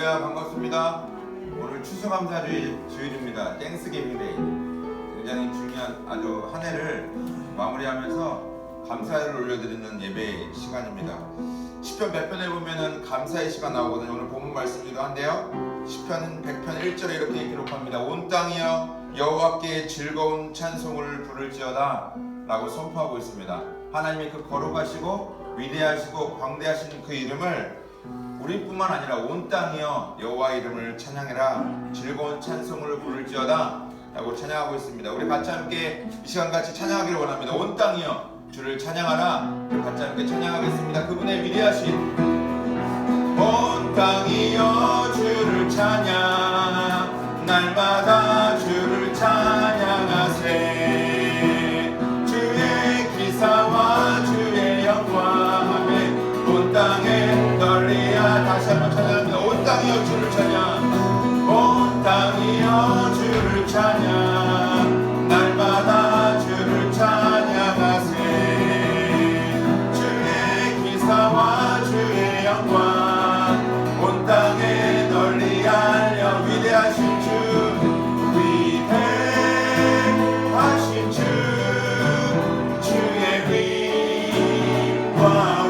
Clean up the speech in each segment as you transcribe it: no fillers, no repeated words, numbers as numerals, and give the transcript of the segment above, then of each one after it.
할렐루야, 반갑습니다. 오늘 추수감사주일입니다. 땡스기빙데이. 굉장히 중요한 아주 한 해를 마무리하면서 감사를 올려드리는 예배 시간입니다. 시편 100편에 보면은 감사의 시간 나오거든요. 오늘 본문 말씀이기도 한데요. 시편 100편 1절에 이렇게 기록합니다. 온 땅이여 여호와께 즐거운 찬송을 부를지어다 라고 선포하고 있습니다. 하나님이 그 거룩하시고 위대하시고 광대하신 그 이름을 우리뿐만 아니라 온 땅이여 여호와 이름을 찬양해라, 즐거운 찬송을 부를지어다 라고 찬양하고 있습니다. 우리 같이 함께 이 시간 같이 찬양하기를 원합니다. 온 땅이여 주를 찬양하라. 우리 같이 함께 찬양하겠습니다. 그분의 위대하신 온 땅이여 주를 찬양, 날마다 주를 찬양하세. 주의 기사와 주의 영광 온 땅에 널리야. 다시 한번 찬양합니다. 온 땅이여 주를 찬양, 온 땅이여 주를 찬양, 날마다 주를 찬양하세. 주의 기사와 주의 영광 온 땅에 널리 알려. 위대하신 주, 위대하신 주, 주의 힘과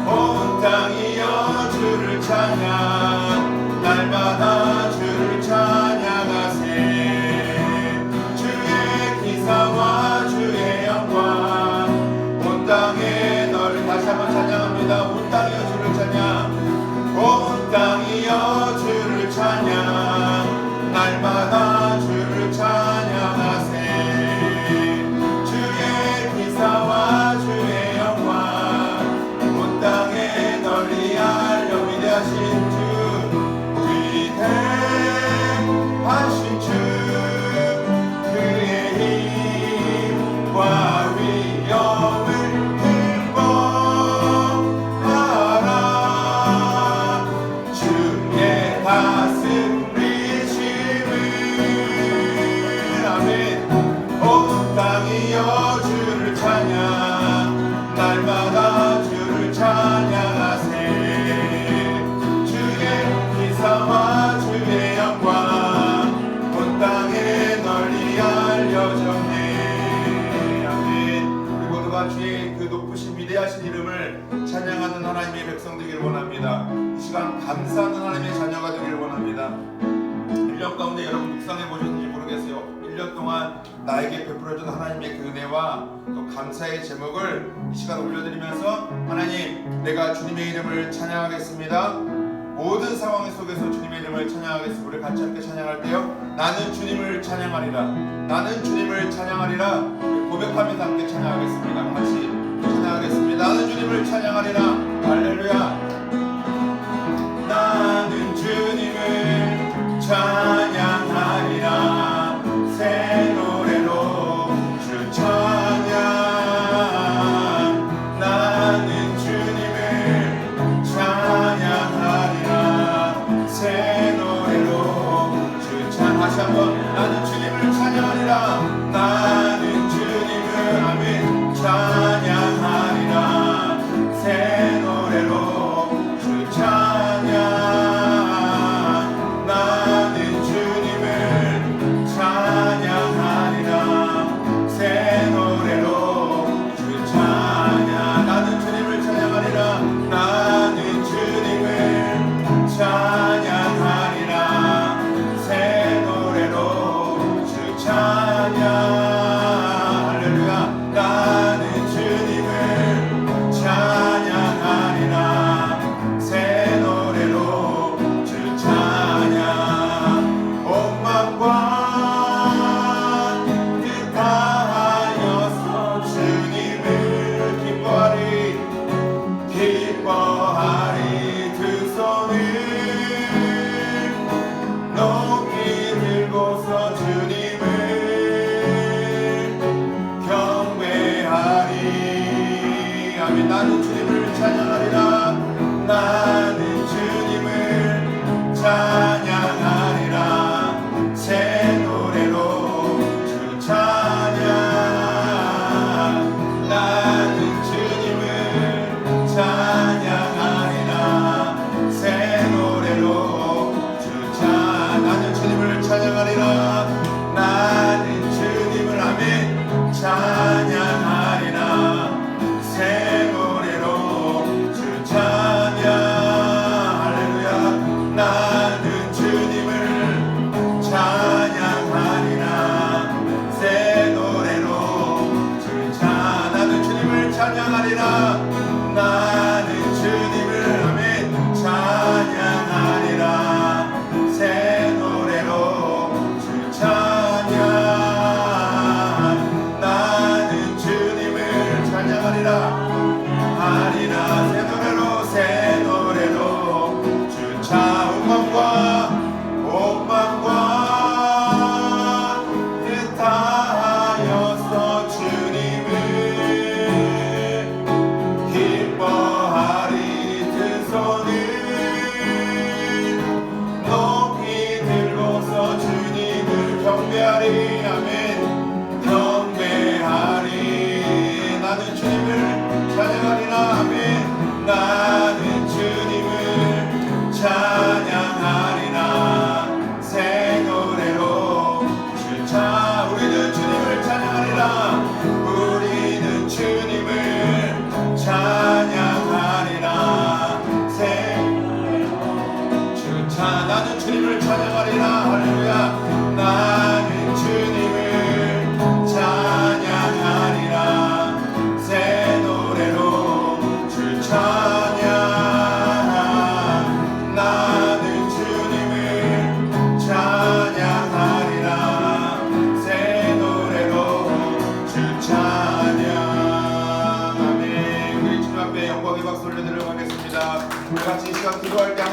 온 땅이여 주를 찬양, 날마다 주를 찬양하세. 주의 기사와 주의 영광 온 땅에 널리. 다시 한번 찬양합니다. 온 땅이여 주를 찬양, 온 땅이여 주를 찬양, 날마다 주를 찬양하세. 주의 기사와 주의 영광 땅에 널리 알려. 위대하신 주, 위대하신 주, 그의 힘과 위엄을 힘보하라. 주의 다스리심을. 아멘. 온 땅이여 주를 찬양, 날마다 찬양하세. 주의 기사와 주의 영광 온 땅에 널리 알려졌네. 아멘. 우리 모두가 주의 그 높으신 위대하신 이름을 찬양하는 하나님의 백성 되기를 원합니다. 이 시간 감사하는 하나님의 자녀가 되기를 원합니다. 1년 가운데 여러분 묵상해 보셨는지 모르겠어요. 1년 동안 나에게 베풀어준 하나님의 그 은혜와 또 감사의 제목을 이 시간 올려드리면서, 하나님, 내가 주님의 이름을 찬양하겠습니다. 모든 상황 속에서 주님의 이름을 찬양하겠습니다. 우리 같이 함께 찬양할 때요, 나는 주님을 찬양하리라, 나는 주님을 찬양하리라 고백하면서 함께 찬양하겠습니다. 같이 찬양하겠습니다. 나는 주님을 찬양하리라. 할렐루야. 나는 주님을 찬양하리라. 새 노래로 주 찬양. 나는 주님을 찬양하리라. 새 노래로 주 찬양. 다시 한번. 나는 주님을 찬양하리라. 나는 주님을 아멘 찬양하리라. 새 노래로 주 찬양. 나는 주님을 찬양하리라. 새 노래로 주 찬양. 나는 주님을 찬양하리라. 나는 주님을 찬양하리라. 새 노래로 주 찬양. 할렐루야. 나는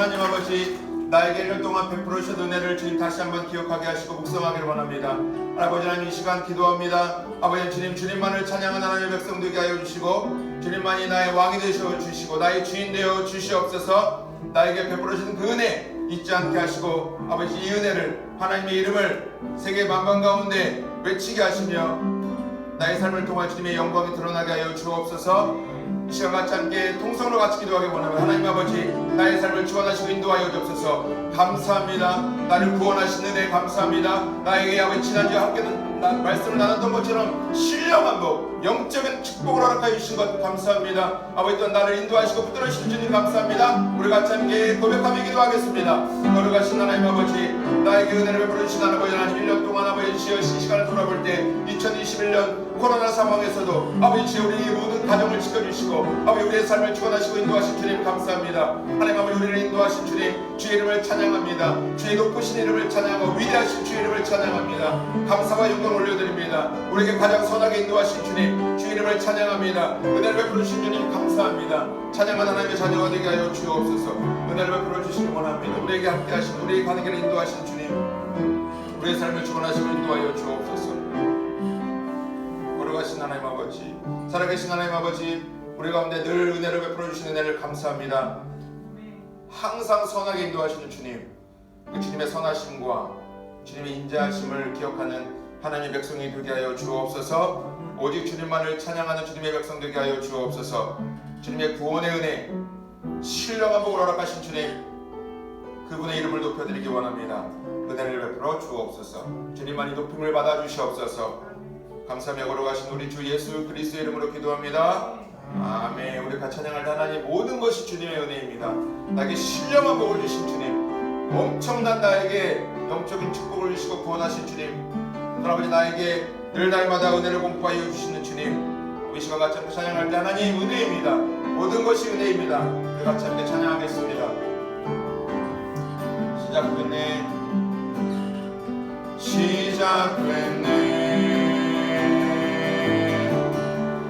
하나님 아버지, 나에게 1년 동안 베풀어 주신 은혜를 주님 다시 한번 기억하게 하시고 묵상하기를 원합니다. 아버지 하나님, 이 시간 기도합니다. 아버지 주님, 주님만을 찬양하는 하나님의 백성 되게 하여 주시고, 주님만이 나의 왕이 되셔 주시고 나의 주인 되어 주시옵소서. 나에게 베풀어 주신 그 은혜 잊지 않게 하시고, 아버지 이 은혜를, 하나님의 이름을 세계 만방 가운데 외치게 하시며 나의 삶을 통한 주님의 영광이 드러나게 하여 주옵소서. 이 시간 같이 함께 통성으로 같이 기도하기 원합니다. 하나님 아버지, 나의 삶을 주관하시고 인도하여 주옵소서. 감사합니다. 나를 구원하신 은혜 감사합니다. 나에게 아버지 지난주에 함께 말씀을 나눴던 것처럼 신령한 복, 영적인 축복을 허락하여 주신 것 감사합니다. 아버지, 또한 나를 인도하시고 붙들어 주신 주님 감사합니다. 우리 같이 함께 고백하며 기도하겠습니다. 거룩하신 하나님 아버지, 나에게 은혜를 베풀어 주신 아버지 하나님, 1년 동안 아버지 주여 이 시간을 돌아볼 때 2021년 코로나 상황에서도 아버지 주여 우리 모든 가정을 지켜주시고 아버지 우리의 삶을 주관하시고 인도하신 주님 감사합니다. 하나님 아버지, 우리를 인도하신 주님 주의 이름을 찬양합니다. 주의 높으신 이름을 찬양하고 위대하신 주의 이름을 찬양합니다. 감사와 영광을 올려드립니다. 우리에게 가장 선하게 인도하신 주님 주의 이름을 찬양합니다. 은혜를 베풀어 주신 주님 감사합니다. 찬양한 하나님의 자녀가 되게 하여 주옵소서. 은혜를 베풀어 주시기 원합니다. 우리에게 함께 하신, 우리의 가는 길을 인도하신 주님, 우리의 삶을 주관하시고 인도하여 주옵소서. 거룩하신 하나님 아버지, 살아계신 하나님 아버지, 우리 가운데 늘 은혜를 베풀어 주시는 은혜를 감사합니다. 항상 선하게 인도하시는 주님, 그 주님의 선하심과 주님의 인자하심을 기억하는 하나님의 백성이 되게 하여 주옵소서. 오직 주님만을 찬양하는 주님의 백성 되게 하여 주옵소서. 주님의 구원의 은혜, 신령한 복을 허락하신 주님, 그분의 이름을 높여드리기 원합니다. 은혜를 베풀어 주옵소서. 주님만이 높임을 받아 주시옵소서. 감사하며 걸어가신 우리 주 예수 그리스도의 이름으로 기도합니다. 아멘. 우리 같이 찬양할 하나님, 모든 것이 주님의 은혜입니다. 나에게 신령한 복을 주신 주님, 엄청난 나에게 영적인 축복을 주시고 구원하신 주님, 아버지 나에게 늘 날마다 은혜를 공포하여 주시는 주님, 우리 시간 같이 함께 찬양할 때 하나님 은혜입니다. 모든 것이 은혜입니다. 우리 같이 함께 찬양하겠습니다. 시작됐네.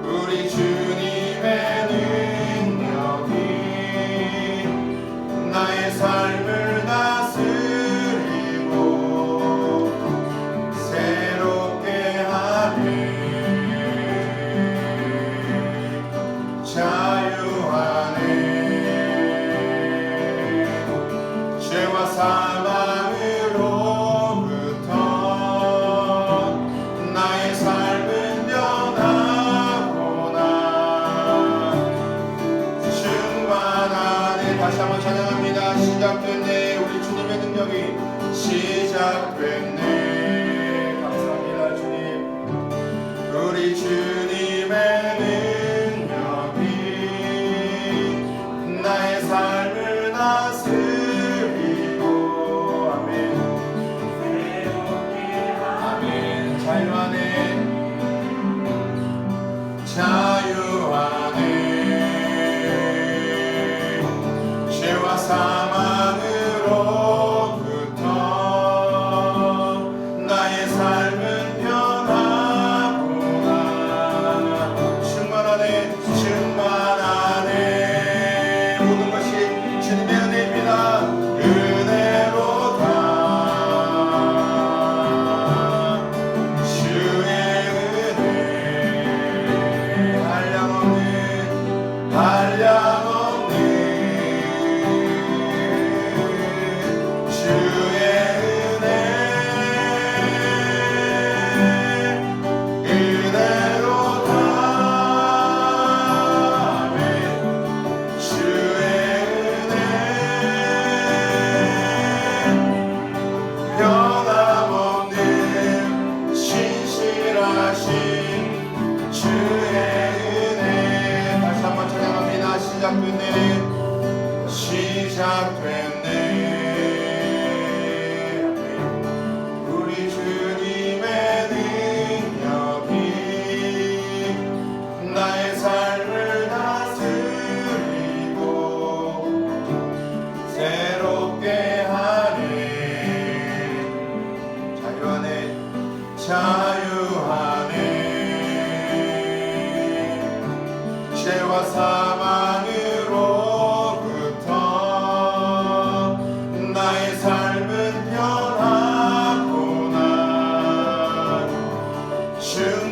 우리 주님의 능력이 나의 삶을 다스리고 새롭게 하네. 자유하네. 죄와 사망으로부터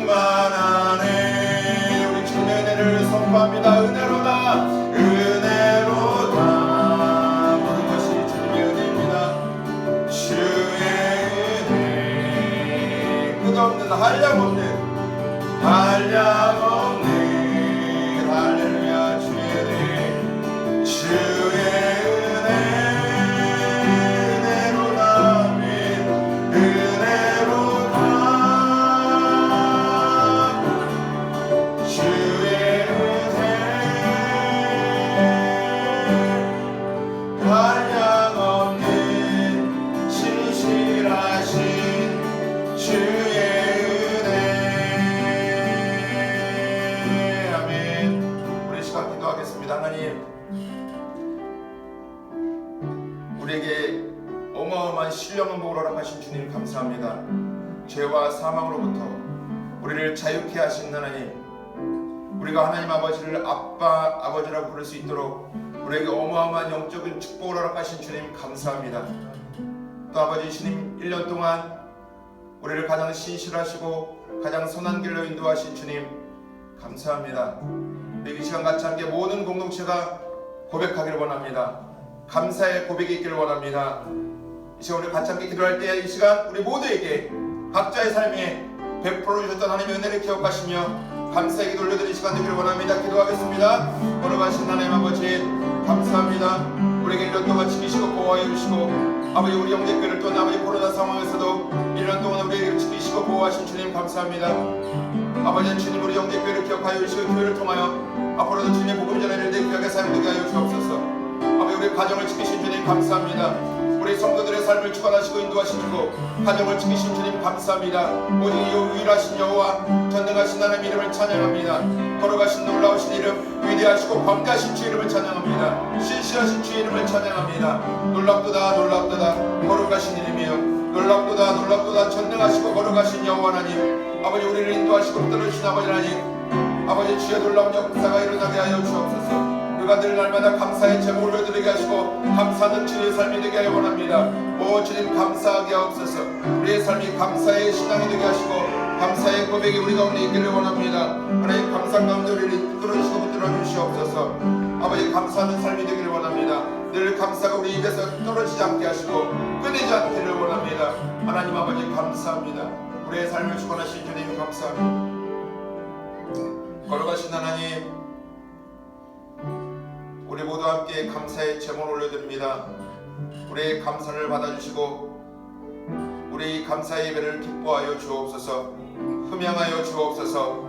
충만하네. 우리 주님의 은혜를 선포합니다. 은혜로다 은혜로다. 모든 것이 주님의 은혜입니다. 주의 은혜 끝없는 한량없는 할렐루야 주의 은혜 주의 은혜 은혜로다 은혜로다 주의 은혜 한량없는 신실하신 주의 은혜. 아멘. 우리 시간 기도하겠습니다. 하나님, 우리에게 어마어마한 신령한 복을 허락하신 주님 감사합니다. 죄와 사망으로부터 우리를 자유케 하신 하나님, 우리가 하나님 아버지를 아빠 아버지라고 부를 수 있도록 우리에게 어마어마한 영적인 축복을 허락하신 주님 감사합니다. 또 아버지 주님 1년 동안 우리를 가장 신실하시고 가장 선한 길로 인도하신 주님 감사합니다. 우리 이 시간 같이 함께 모든 공동체가 고백하기를 원합니다. 감사의 고백이 있기를 원합니다. 이 시간 우리 같이 함께 기도할 때 이 시간 우리 모두에게 각자의 삶에 베풀어 주셨던 하나님의 은혜를 기억하시며 감사의 기도 올려드리는 시간 되기를 원합니다. 기도하겠습니다. 걸어가신 하나님 아버지 감사합니다. 우리에게 1년 동안 지키시고 보호하여 주시고 아버지 우리 형제교회를 또한 아버지 코로나 상황에서도 1년 동안 우리에게 지키시고 보호하신 주님 감사합니다. 아버지 주님 우리 형제교회를 기억하여 주시고 교회를 통하여 앞으로도 주님의 복음 전하는 데 귀하게 사용되게 하여 주옵소서. 아버지 우리 가정을 지키신 주님 감사합니다. 우리 성도들의 삶을 주관하시고 인도하신 주고 가정을 지키신 주님 감사합니다. 오직 유일하신 여호와 전능하신 하나님 이름을 찬양합니다. 걸어가신 놀라우신 이름 위대하시고 광대하신 주 이름을 찬양합니다. 신실하신 주 이름을 찬양합니다. 놀랍도다 놀랍도다 걸어가신 이름이여 놀랍도다 놀랍도다 전능하시고 걸어가신 여호와 하나님 아버지 우리를 인도하시고 붙들어주신 아버지 하나님 아버지 주의 놀라운 역사가 일어나게 하여 주옵소서. 우리가 늘 날마다 감사의 제목을 올려드리게 하시고 감사하는 주의 삶이 되게 하여 원합니다. 오 주님 감사하게 하옵소서. 우리의 삶이 감사의 신앙이 되게 하시고 감사의 고백이 우리 가운데 있기를 원합니다. 하나님 감사 가운데 우리를 이끌어주시고 붙들어주시옵소서. 아버지 감사하는 삶이 되기를 원합니다. 늘 감사가 우리 입에서 떨어지지 않게 하시고 끊이지 않기를 원합니다. 하나님 아버지 감사합니다. 우리의 삶을 주관하신 주님 감사합니다. 걸어가신 하나님 우리 모두 함께 감사의 제목을 올려드립니다. 우리의 감사를 받아주시고 우리 감사의 예배를 기뻐하여 주옵소서. 흠양하여 주옵소서.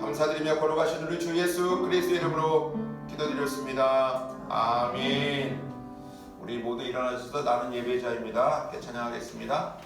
감사드리며 걸어가신 우리 주 예수 그리스도 이름으로 기도드렸습니다. 아멘. 우리 모두 일어나셔서 나는 예배자입니다. 함께 찬양하겠습니다.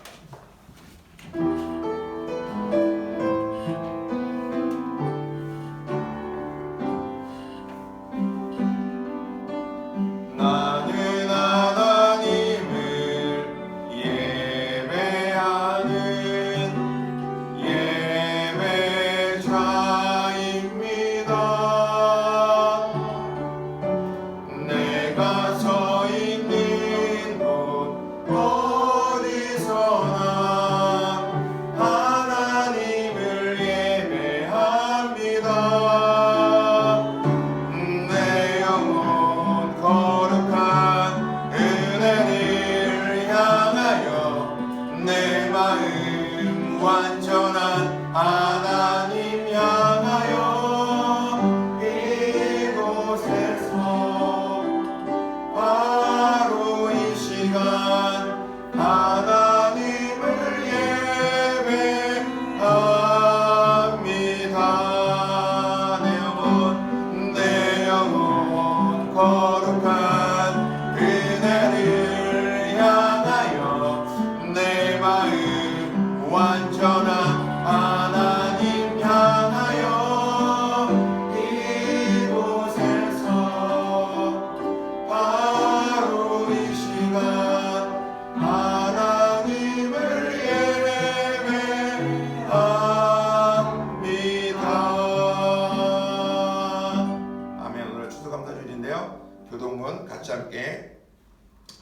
교동문 같이 함께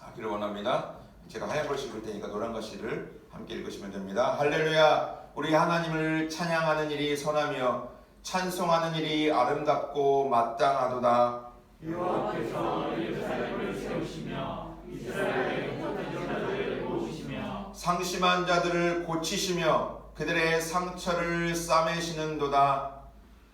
하기를 원합니다. 제가 하얀 글씨 읽을 테니까 노란 글씨를 함께 읽으시면 됩니다. 할렐루야 인하여 우리 하나님을 찬양하는 일이 선하며 찬송하는 일이 아름답고 마땅하도다. 여호와께서 예루살렘을 세우시며 이스라엘의 흩어진 자들을 모으시며 상심한 자들을 고치시며 그들의 상처를 싸매시는도다.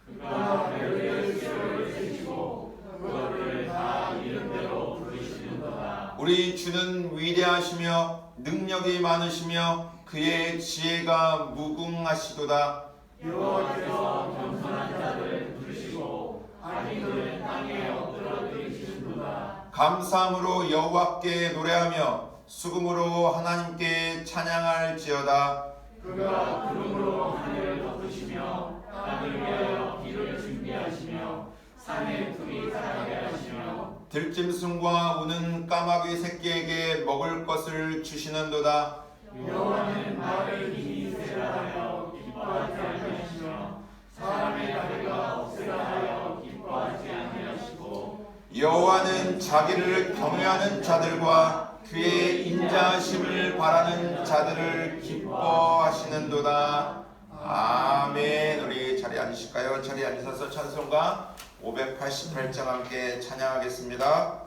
그가 배후의 시로를 세시고 그것을 다 이름대로 부르시는도다. 우리 주는 위대하시며 능력이 많으시며 그의 지혜가 무궁하시도다. 여호와께서 겸손한 자들을 부르시고 악인들은 땅에 엎드러뜨리시는도다. 감사함으로 여호와께 노래하며 수금으로 하나님께 찬양할지어다. 그가 구름으로 하늘을 덮으시며 땅을 위하여 비를 준비하시며 산에 풀이 자라게 하시며 들짐승과 우는 까마귀 새끼에게 먹을 것을 주시는도다. 여호와는 말을 이미 세라하여 기뻐하지 아니하시며 사람의 다리가 없으라 하여 기뻐하지 아니하시고 여호와는 자기를 경외하는 자들과 그의 인자하심을 바라는 자들을 기뻐하시는도다. 아멘. 우리 자리에 앉으실까요? 자리에 앉으셔서 찬송가 588장 함께 찬양하겠습니다.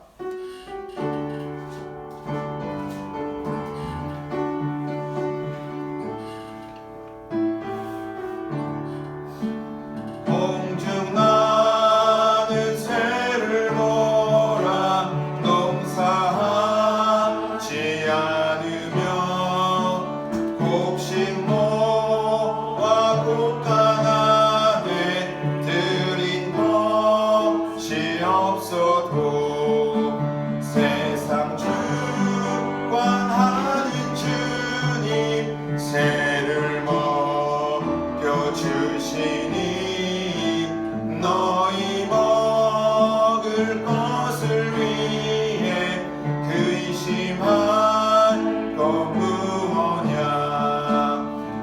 공중 나는 새를 보라. 농사하지 않으며 곡식 모아 곳간하되 들인 것이 없어도 세상 주관하는 주님 새를 먹여주시니 너희 먹을 것을 위해 근심할 것 무엇냐.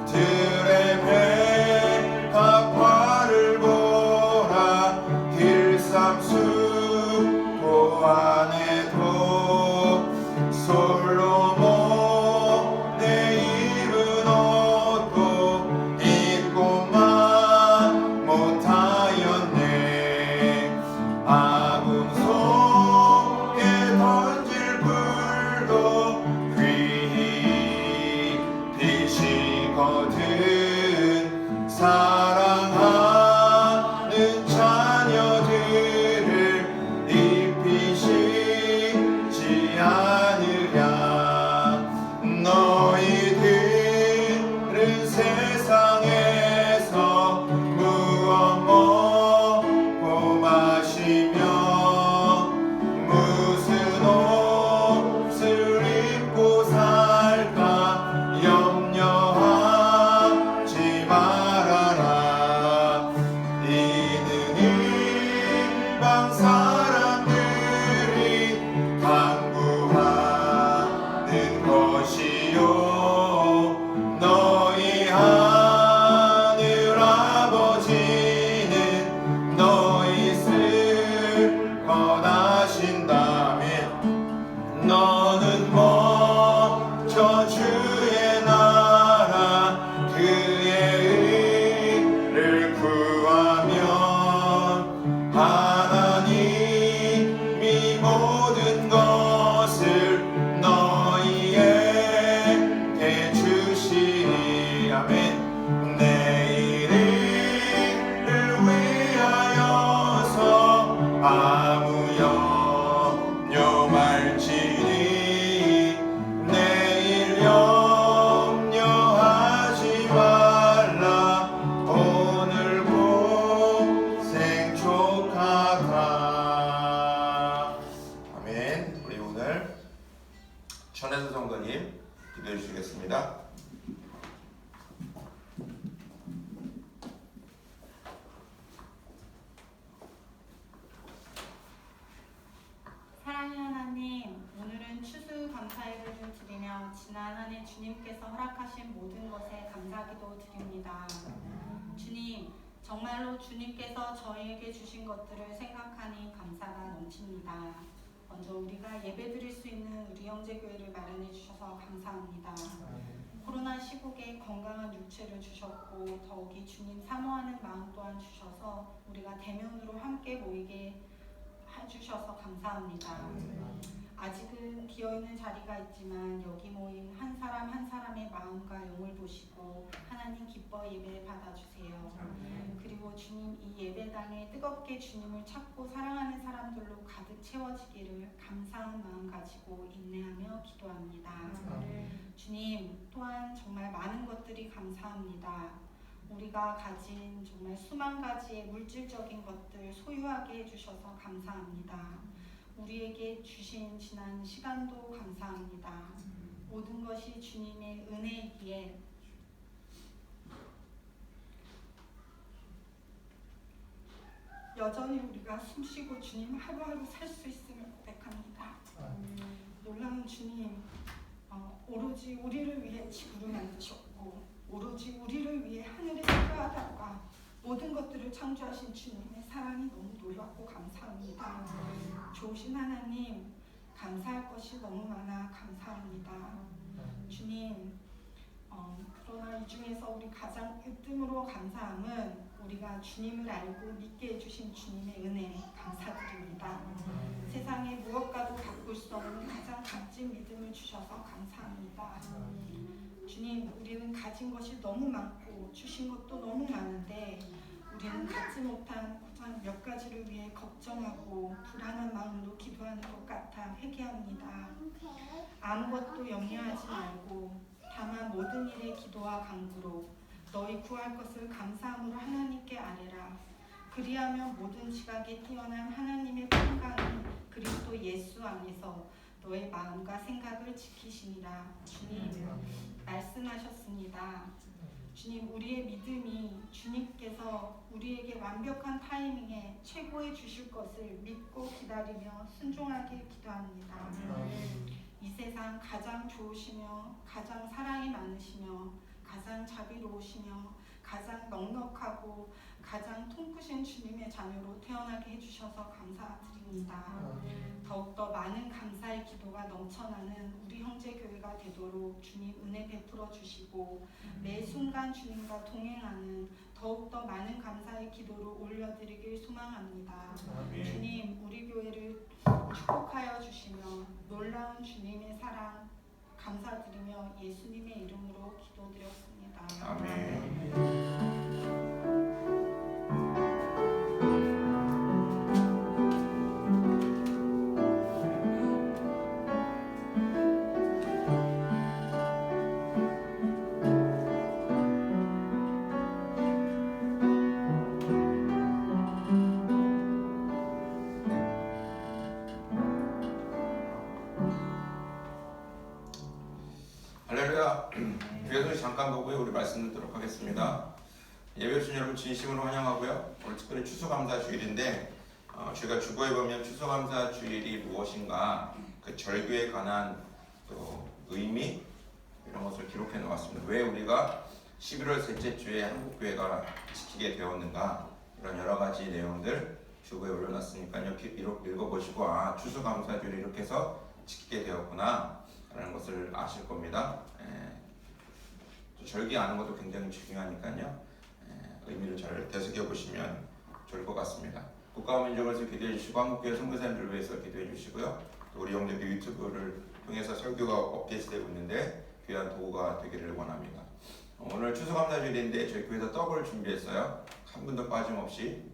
들의 백합화를 보라. 길삼수포 안에도 솔로몬의 입은 옷도 입고만 못하였네. 아궁 속에 던질 불도 귀히 비시거든. 사랑하는 자녀들을 입히시지 않으랴. 너희들은 세상에서 무엇 먹고 마시며 무슨 옷을 입고 살까 염려하지 말아라. 이는 일방 사람들이 강구하는 것이요 너희 하늘 아버지는 너희 쓸 것 아신다면 너는 먼저 주의 나라 그의 의를 구하면 하나님이 모든 것을 너희에게 주시리. 아멘. 내 이름을 위하여서 아무 염려 말지니 내일 염려하지 말라. 오늘 고생 족하다. 아멘. 우리 오늘 천혜수 성도님 기도해 주시겠습니다. 사랑의 하나님, 오늘은 추수감사예를 드리며 지난 한 해 주님께서 허락하신 모든 것에 감사기도 드립니다. 주님, 정말로 주님께서 저희에게 주신 것들을 생각하니 감사가 넘칩니다. 먼저 우리가 예배드릴 수 있는 우리 형제교회를 마련해 주셔서 감사합니다. 코로나 시국에 건강한 육체를 주셨고 더욱이 주님 사모하는 마음 또한 주셔서 우리가 대면으로 함께 모이게 해주셔서 감사합니다. 아직은 비어있는 자리가 있지만 여기 모인 한 사람 한 사람의 마음과 영을 보시고 하나님 기뻐 예배 받아주세요. 그리고 주님 이 예배당에 뜨겁게 주님을 찾고 사랑하는 사람들로 가득 채워지기를 감사한 마음 가지고 인내하며 기도합니다. 주님 또한 정말 많은 것들이 감사합니다. 우리가 가진 정말 수만 가지의 물질적인 것들 소유하게 해주셔서 감사합니다. 우리에게 주신 지난 시간도 감사합니다. 모든 것이 주님의 은혜이기에 여전히 우리가 숨쉬고 주님 하루하루 살 수 있음을 고백합니다. 놀라운 주님, 오로지 우리를 위해 지구를 만드셨고 오로지 우리를 위해 하늘에 수고하다가 모든 것들을 창조하신 주님의 사랑이 너무 놀랍고 감사합니다. 좋으신 하나님, 감사할 것이 너무 많아 감사합니다. 주님, 그러나 이 중에서 우리 가장 으뜸으로 감사함은 우리가 주님을 알고 믿게 해주신 주님의 은혜 감사드립니다. 세상에 무엇과도 바꿀 수 없는 가장 값진 믿음을 주셔서 감사합니다. 주님, 우리는 가진 것이 너무 많고 주신 것도 너무 많은데 우리는 갖지 못한 고작 몇 가지를 위해 걱정하고 불안한 마음으로 기도하는 것 같아 회개합니다. 아무것도 염려하지 말고 다만 모든 일에 기도와 간구로 너희 구할 것을 감사함으로 하나님께 아뢰라. 그리하면 모든 지각에 뛰어난 하나님의 평강이 그리스도 예수 안에서 너의 마음과 생각을 지키시니라. 주님 말씀하셨습니다. 주님, 우리의 믿음이 주님께서 우리에게 완벽한 타이밍에 최고의 주실 것을 믿고 기다리며 순종하게 기도합니다. 이 세상 가장 좋으시며 가장 사랑이 많으시며 가장 자비로우시며 가장 넉넉하고 가장 통크신 주님의 자녀로 태어나게 해주셔서 감사드립니다. 더욱더 많은 감사의 기도가 넘쳐나는 우리 형제교회가 되도록 주님 은혜 베풀어 주시고 매 순간 주님과 동행하는 더욱더 많은 감사의 기도를 올려드리길 소망합니다. 주님, 우리 교회를 축복하여 주시며 놀라운 주님의 사랑 감사드리며 예수님의 이름으로 기도드렸습니다. 아멘. 할렐루야. 교회소식 잠깐 보고요. 우리 말씀 듣도록 하겠습니다. 예배 오신 여러분 진심으로 환영하고요. 오늘 특별히 추수감사 주일인데 저희가 주보에 보면 추수감사 주일이 무엇인가 그 절규에 관한 또 의미 이런 것을 기록해 놓았습니다. 왜 우리가 11월 셋째 주에 한국교회가 지키게 되었는가 이런 여러 가지 내용들 주보에 올려놨으니까요. 읽어보시고 추수감사 주일 이렇게 해서 지키게 되었구나 라는 것을 아실 겁니다. 절기 아는 것도 굉장히 중요하니까요. 의미를 잘 되새겨 보시면 좋을 것 같습니다. 국가와 민족을 위해서 기도해 주시고 한국교회 선교사님들을 위해서 기도해 주시고요. 또 우리 형제들 유튜브를 통해서 설교가 업데이트되고 있는데 귀한 도구가 되기를 원합니다. 오늘 추수감사주일인데 저희 교회에서 떡을 준비했어요. 한 분도 빠짐없이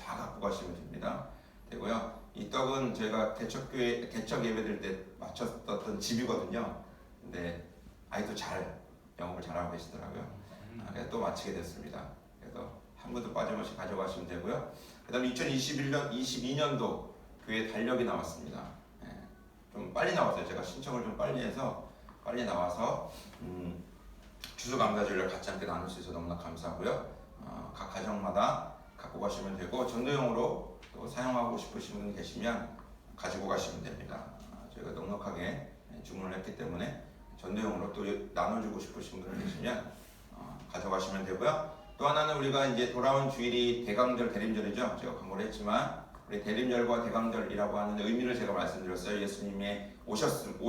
다 갖고 가시면 됩니다. 되고요. 이 떡은 저희가 개척 예배드릴 때 맞췄던 집이거든요. 근데 아이도 영업을 잘하고 계시더라고요. 그래서 또 마치게 됐습니다. 그래서 한 분도 빠짐없이 가져가시면 되고요. 그 다음에 22년도 교회 달력이 나왔습니다. 좀 빨리 나왔어요. 제가 신청을 좀 빨리 해서 빨리 나와서 추수감사주일을 같이 함께 나눌 수 있어서 너무나 감사하고요. 각 가정마다 갖고 가시면 되고 전도용으로 또 사용하고 싶으신 분 계시면 가지고 가시면 됩니다. 저희가 넉넉하게 주문을 했기 때문에 전도용으로 또 나눠주고 싶으신 분들 계시면 가져가시면 되고요. 또 하나는 우리가 이제 돌아온 주일이 대강절, 대림절이죠. 제가 광고를 했지만 우리 대림절과 대강절이라고 하는 의미를 제가 말씀드렸어요. 예수님의 오셨음,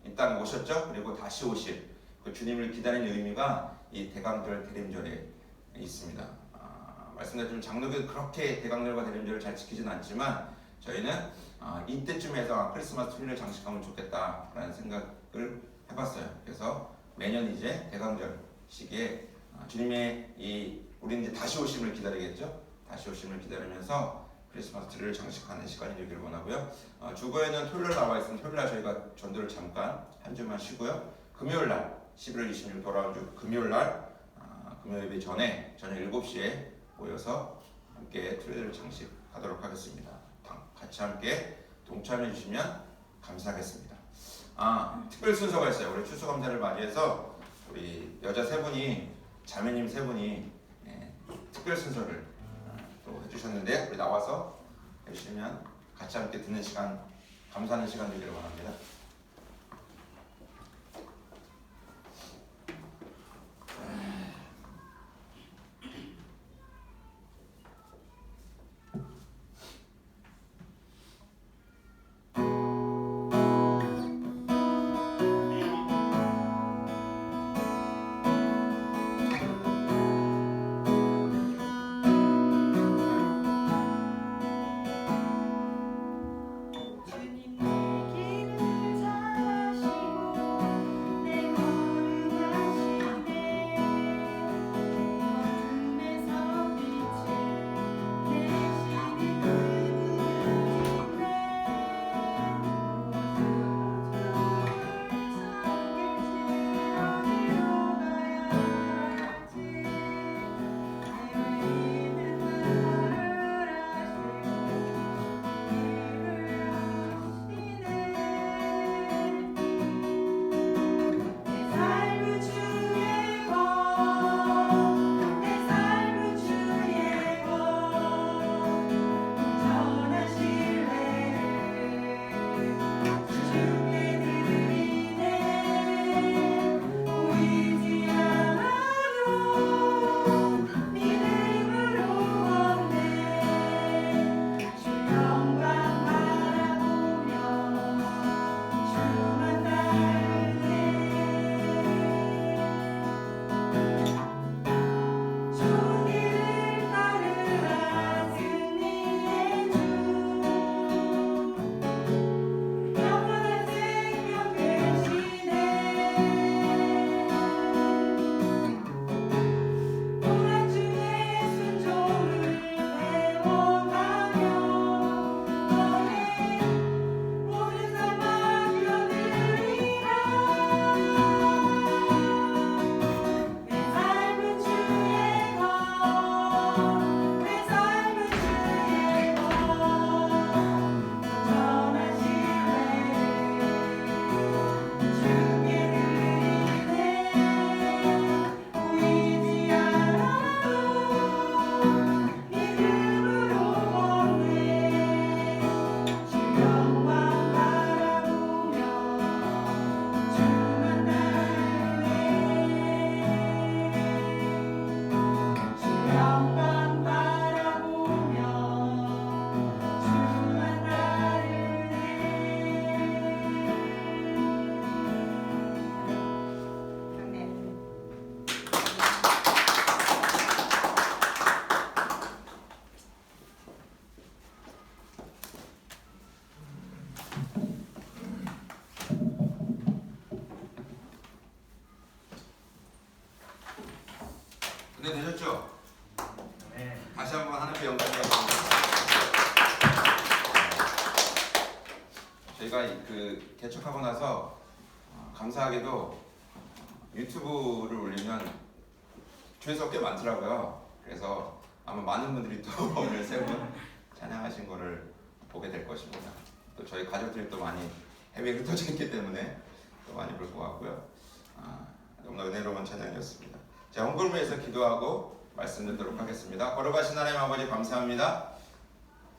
이 땅에 오셨죠. 그리고 다시 오실 그 주님을 기다리는 의미가 이 대강절 대림절에 있습니다. 말씀드렸지만 장로교도 그렇게 대강절과 대림절을 잘 지키지는 않지만 저희는 이때쯤에서 크리스마스 트리를 장식하면 좋겠다라는 생각을 해봤어요. 그래서 매년 이제 대강절 시기에 주님의 우리는 이제 다시 오심을 기다리겠죠. 다시 오심을 기다리면서 크리스마스 트리를 장식하는 시간이 되기를 원하고요. 주거에는 토요일날 나와 있으면 토요일날 저희가 전도를 잠깐 한 주만 쉬고요. 금요일날 11월 26일 돌아온 주 금요일날 금요 예배 전에 저녁 7시에 모여서 함께 트리를 장식하도록 하겠습니다. 같이 함께 동참해 주시면 감사하겠습니다. 특별 순서가 있어요. 우리 추수감사를 맞이해서 우리 여자 세 분이 자매님 세 분이 특별 순서를 또 해주셨는데 우리 나와서 해주시면 같이 함께 듣는 시간, 감사하는 시간 되기를 원합니다. 은혜 되셨죠? 네. 다시 한번 하나님께 영광드립니다. 저희가 그 개척하고 나서 감사하게도 유튜브를 올리면 조회수가 꽤 많더라고요. 그래서 아마 많은 분들이 또 오늘 세 분 찬양하신 거를 보게 될 것입니다. 또 저희 가족들이 또 많이 해외에 흩어져 있기 때문에 또 많이 볼 것 같고요. 너무나 은혜로운 찬양이었습니다. 자, 헌금을 위해서 기도하고 말씀 듣도록 하겠습니다. 걸어가신 하나님 아버지 감사합니다.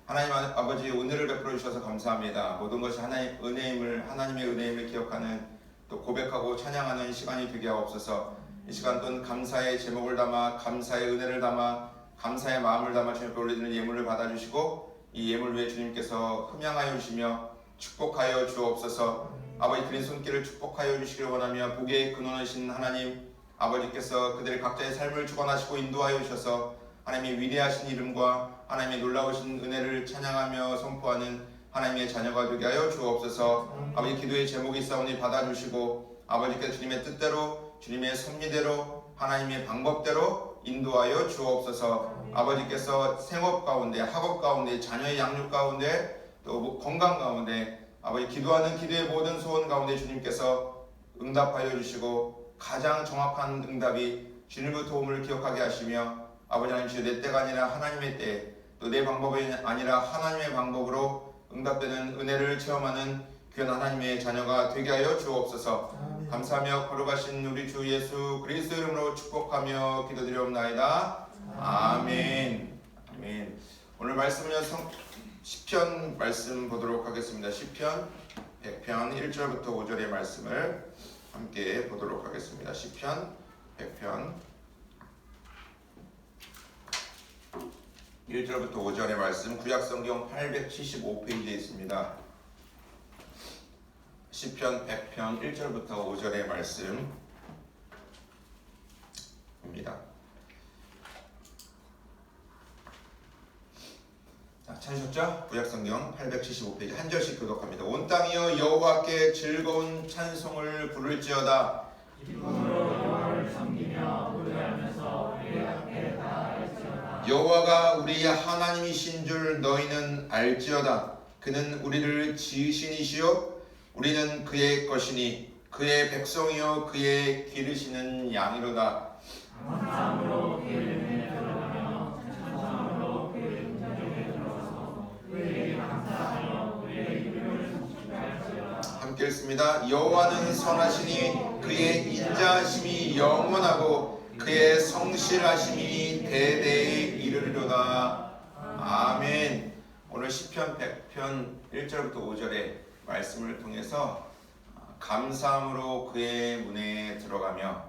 하나님 아버지 은혜를 베풀어 주셔서 감사합니다. 모든 것이 하나님의 은혜임을 기억하는 또 고백하고 찬양하는 시간이 되게 하옵소서. 이 시간 또한 감사의 제목을 담아 감사의 은혜를 담아 감사의 마음을 담아 주님께 올려드리는 예물을 받아주시고 이 예물 위에 주님께서 흠양하여 주시며 축복하여 주옵소서. 아버지 드린 손길을 축복하여 주시기를 원하며 복의 근원이신 하나님 아버지께서 그들의 각자의 삶을 주관하시고 인도하여 주셔서 하나님의 위대하신 이름과 하나님의 놀라우신 은혜를 찬양하며 선포하는 하나님의 자녀가 되게 하여 주옵소서. 아버지 기도의 제목이 있사오니 받아주시고 아버지께서 주님의 뜻대로 주님의 섭리대로 하나님의 방법대로 인도하여 주옵소서. 아버지께서 생업 가운데 학업 가운데 자녀의 양육 가운데 또 건강 가운데 아버지 기도하는 기도의 모든 소원 가운데 주님께서 응답하여 주시고 가장 정확한 응답이 주님의 도움을 기억하게 하시며 아버지 하나님 주여 내 때가 아니라 하나님의 때 또 내 방법이 아니라 하나님의 방법으로 응답되는 은혜를 체험하는 귀한 하나님의 자녀가 되게 하여 주옵소서. 감사하며 걸어가신 우리 주 예수 그리스도 이름으로 축복하며 기도드리옵나이다. 아멘. 아멘. 오늘 말씀은요 시편 말씀 보도록 하겠습니다. 시편 100편 1절부터 5절의 말씀을 함께 보도록 하겠습니다. 시편 100편 1절부터 5절의 말씀 구약성경 875페이지에 있습니다. 시편 100편 1절부터 5절의 말씀입니다. 자, 찾으셨죠? 구약성경 875페이지 한 절씩 교독합니다. 온 땅이여 여호와께 즐거운 찬송을 부를지어다. 기쁨으로 여호와를 섬기며 노래하면서 우리 앞에 나아갈지어다. 여호와가 우리 하나님이신 줄 너희는 알지어다. 그는 우리를 지으신 이시요 우리는 그의 것이니 그의 백성이요 그의 기르시는 양이로다. 감사함으로 그의 은혜에 들어가며 찬송함으로 그의 궁정에 들어가서 그에게 감사하며 그의 이름을颂颂할지어다. 함께 읽습니다. 여호와는 선하시니 그의 인자하심이 영원하고 그의 성실하심이 대대에 이르리로다. 아멘. 오늘 시편 100편 1절부터 5절의 말씀을 통해서 감사함으로 그의 문에 들어가며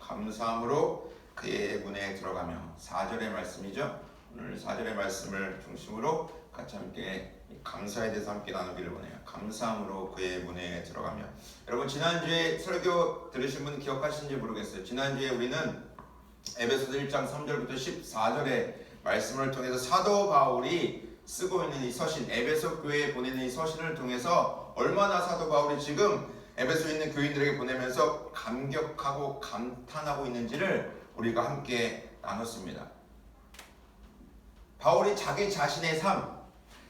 감사함으로 그의 문에 들어가며 4절의 말씀이죠. 오늘 4절의 말씀을 중심으로 같이 함께 감사에 대해서 함께 나누기를 원해요. 감사함으로 그의 문에 들어가며. 여러분 지난주에 설교 들으신 분 기억하시는지 모르겠어요. 지난주에 우리는 에베소서 1장 3절부터 14절의 말씀을 통해서 사도 바울이 쓰고 있는 이 서신, 에베소 교회에 보내는 이 서신을 통해서 얼마나 사도 바울이 지금 에베소에 있는 교인들에게 보내면서 감격하고 감탄하고 있는지를 우리가 함께 나눴습니다. 바울이 자기 자신의 삶,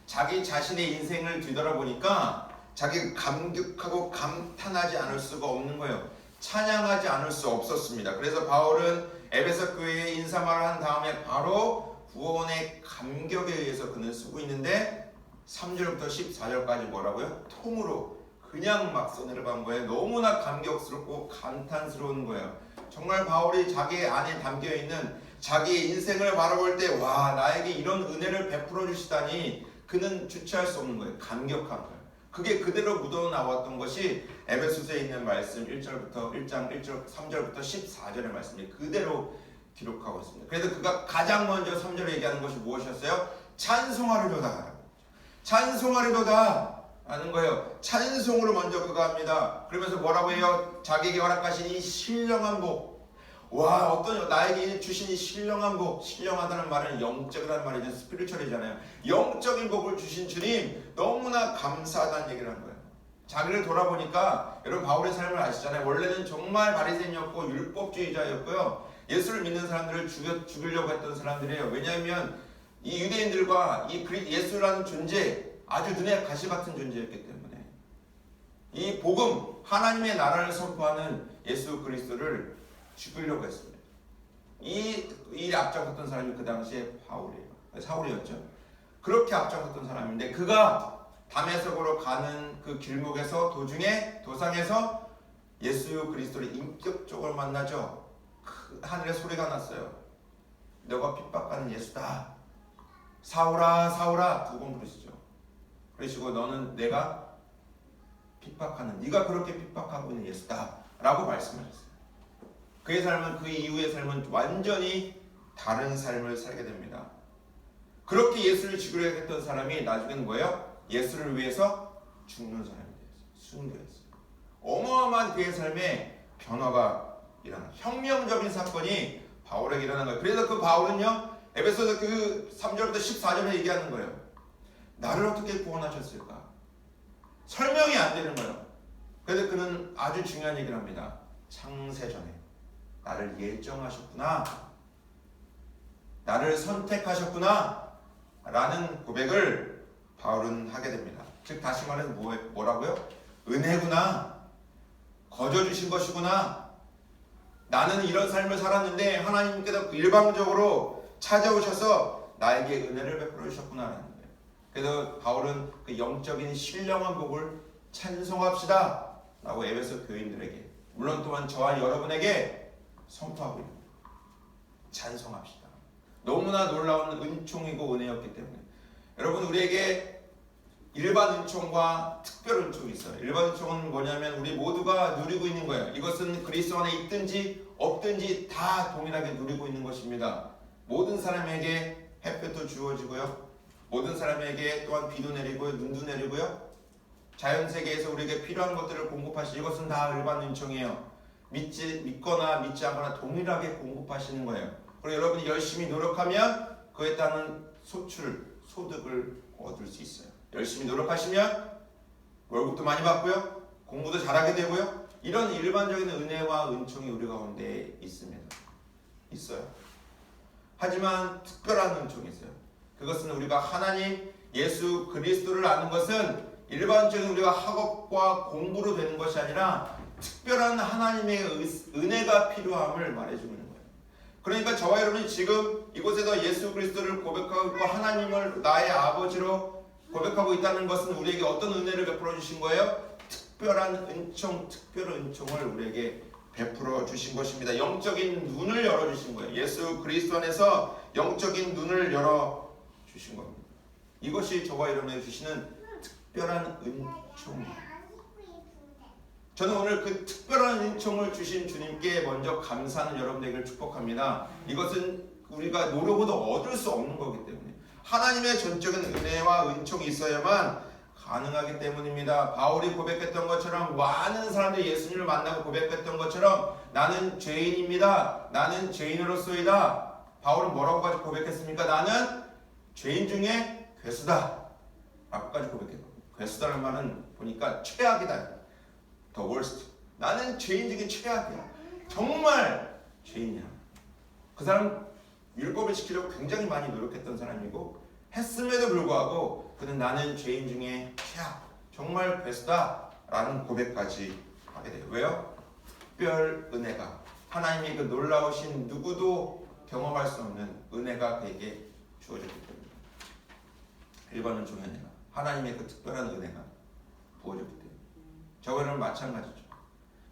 자기 자신의 인생을 뒤돌아보니까 자기가 감격하고 감탄하지 않을 수가 없는 거예요. 찬양하지 않을 수 없었습니다. 그래서 바울은 에베소 교회에 인사말을 한 다음에 바로 구원의 감격에 의해서 그는 쓰고 있는데 3절부터 14절까지 뭐라고요? 통으로 그냥 막 써내려간 거예요. 너무나 감격스럽고 감탄스러운 거예요. 정말 바울이 자기 안에 담겨있는 자기의 인생을 바라볼 때 와 나에게 이런 은혜를 베풀어 주시다니 그는 주체할 수 없는 거예요. 감격한 거예요. 그게 그대로 묻어나왔던 것이 에베소서에 있는 말씀 1장 1절 3절부터 14절의 말씀이 그대로 기록하고 있습니다. 그래서 그가 가장 먼저 3절에 얘기하는 것이 무엇이었어요? 찬송하리로다. 찬송하리로다 라는 거예요. 찬송으로 먼저 그가 합니다. 그러면서 뭐라고 해요? 자기에게 허락하신 이 신령한 복. 와 어떤 나에게 주신 이 신령한 복. 신령하다는 말은 영적이라는 말이죠. 스피리추얼이잖아요. 영적인 복을 주신 주님 너무나 감사하다는 얘기를 한 거예요. 자기를 돌아보니까 여러분 바울의 삶을 아시잖아요. 원래는 정말 바리새인이었고 율법주의자였고요. 예수를 믿는 사람들을 죽이려고 했던 사람들이에요. 왜냐하면 이 유대인들과 이 예수라는 존재 아주 눈에 가시 같은 존재였기 때문에 이 복음 하나님의 나라를 선포하는 예수 그리스도를 죽이려고 했습니다. 이 일에 앞장섰던 사람이 그 당시에 사울이었죠. 그렇게 앞장섰던 사람인데 그가 다메섹으로 가는 그 길목에서 도중에 도상에서 예수 그리스도를 인격적으로 만나죠. 하늘에 소리가 났어요. 너가 핍박하는 예수다. 사울아 사울아 두 번 부르시죠. 그러시고 너는 내가 핍박하는 네가 그렇게 핍박하고 있는 예수다 라고 말씀하셨어요. 그의 삶은 그 이후의 삶은 완전히 다른 삶을 살게 됩니다. 그렇게 예수를 죽이려 했던 사람이 나중에는 뭐예요? 예수를 위해서 죽는 사람이 됐어요. 순교했어요. 어마어마한 그의 삶에 변화가 일어나 혁명적인 사건이 바울에게 일어난 거예요. 그래서 그 바울은요 에베소서 그 3절부터 14절에 얘기하는 거예요. 나를 어떻게 구원하셨을까? 설명이 안 되는 거예요. 그래서 그는 아주 중요한 얘기를 합니다. 창세전에 나를 예정하셨구나, 나를 선택하셨구나 라는 고백을 바울은 하게 됩니다. 즉 다시 말해서 뭐라고요? 은혜구나, 거저 주신 것이구나. 나는 이런 삶을 살았는데 하나님께서 일방적으로 찾아오셔서 나에게 은혜를 베풀어 주셨구나라는 거예요. 그래서 바울은 그 영적인 신령한 복을 찬송합시다 라고 에베소 교인들에게, 물론 또한 저와 여러분에게 선포하고 있는 거예요. 찬송합시다. 너무나 놀라운 은총이고 은혜였기 때문에. 여러분, 우리에게 일반 은총과 특별 은총이 있어요. 일반 은총은 뭐냐면 우리 모두가 누리고 있는 거예요. 이것은 그리스도 안에 있든지 없든지 다 동일하게 누리고 있는 것입니다. 모든 사람에게 햇볕도 주어지고요, 모든 사람에게 또한 비도 내리고요, 눈도 내리고요, 자연세계에서 우리에게 필요한 것들을 공급하시, 이것은 다 일반 은총이에요. 믿거나 믿지 않거나 동일하게 공급하시는 거예요. 그리고 여러분이 열심히 노력하면 그에 따른 소득을 얻을 수 있어요. 열심히 노력하시면 월급도 많이 받고요, 공부도 잘하게 되고요, 이런 일반적인 은혜와 은총이 우리 가운데 있습니다. 있어요. 하지만 특별한 은총이 있어요. 그것은 우리가 하나님 예수 그리스도를 아는 것은 일반적인 우리가 학업과 공부로 되는 것이 아니라 특별한 하나님의 은혜가 필요함을 말해주고 있는 거예요. 그러니까 저와 여러분이 지금 이곳에서 예수 그리스도를 고백하고 있고 하나님을 나의 아버지로 고백하고 있다는 것은 우리에게 어떤 은혜를 베풀어 주신 거예요? 특별한 은총, 특별 은총을 우리에게 베풀어 주신 것입니다. 영적인 눈을 열어 주신 거예요. 예수 그리스도 안에서 영적인 눈을 열어 주신 겁니다. 이것이 저와 여러분에게 주시는 특별한 은총입니다. 저는 오늘 그 특별한 은총을 주신 주님께 먼저 감사하는 여러분들에게 축복합니다. 이것은 우리가 노력으로 얻을 수 없는 거기 때문에 하나님의 전적인 은혜와 은총이 있어야만 가능하기 때문입니다. 바울이 고백했던 것처럼, 많은 사람들이 예수님을 만나고 고백했던 것처럼 나는 죄인입니다. 나는 죄인으로서이다. 바울은 뭐라고까지 고백했습니까? 나는 죄인 중에 괴수다 라고까지 고백했거든요. 괴수다라는 말은 보니까 최악이다, the worst. 나는 죄인 중에 최악이야, 정말 죄인이야. 그 사람 율법을 지키려고 굉장히 많이 노력했던 사람이고, 했음에도 불구하고 그는 나는 죄인 중에 최악, 정말 괴수다 라는 고백까지 하게 돼요. 왜요? 특별 은혜가, 하나님의 그 놀라우신 누구도 경험할 수 없는 은혜가 그에게 주어졌기 때문에, 일반 은총의 은혜가, 하나님의 그 특별한 은혜가 부어졌기 때문에. 저와 여러분 마찬가지죠.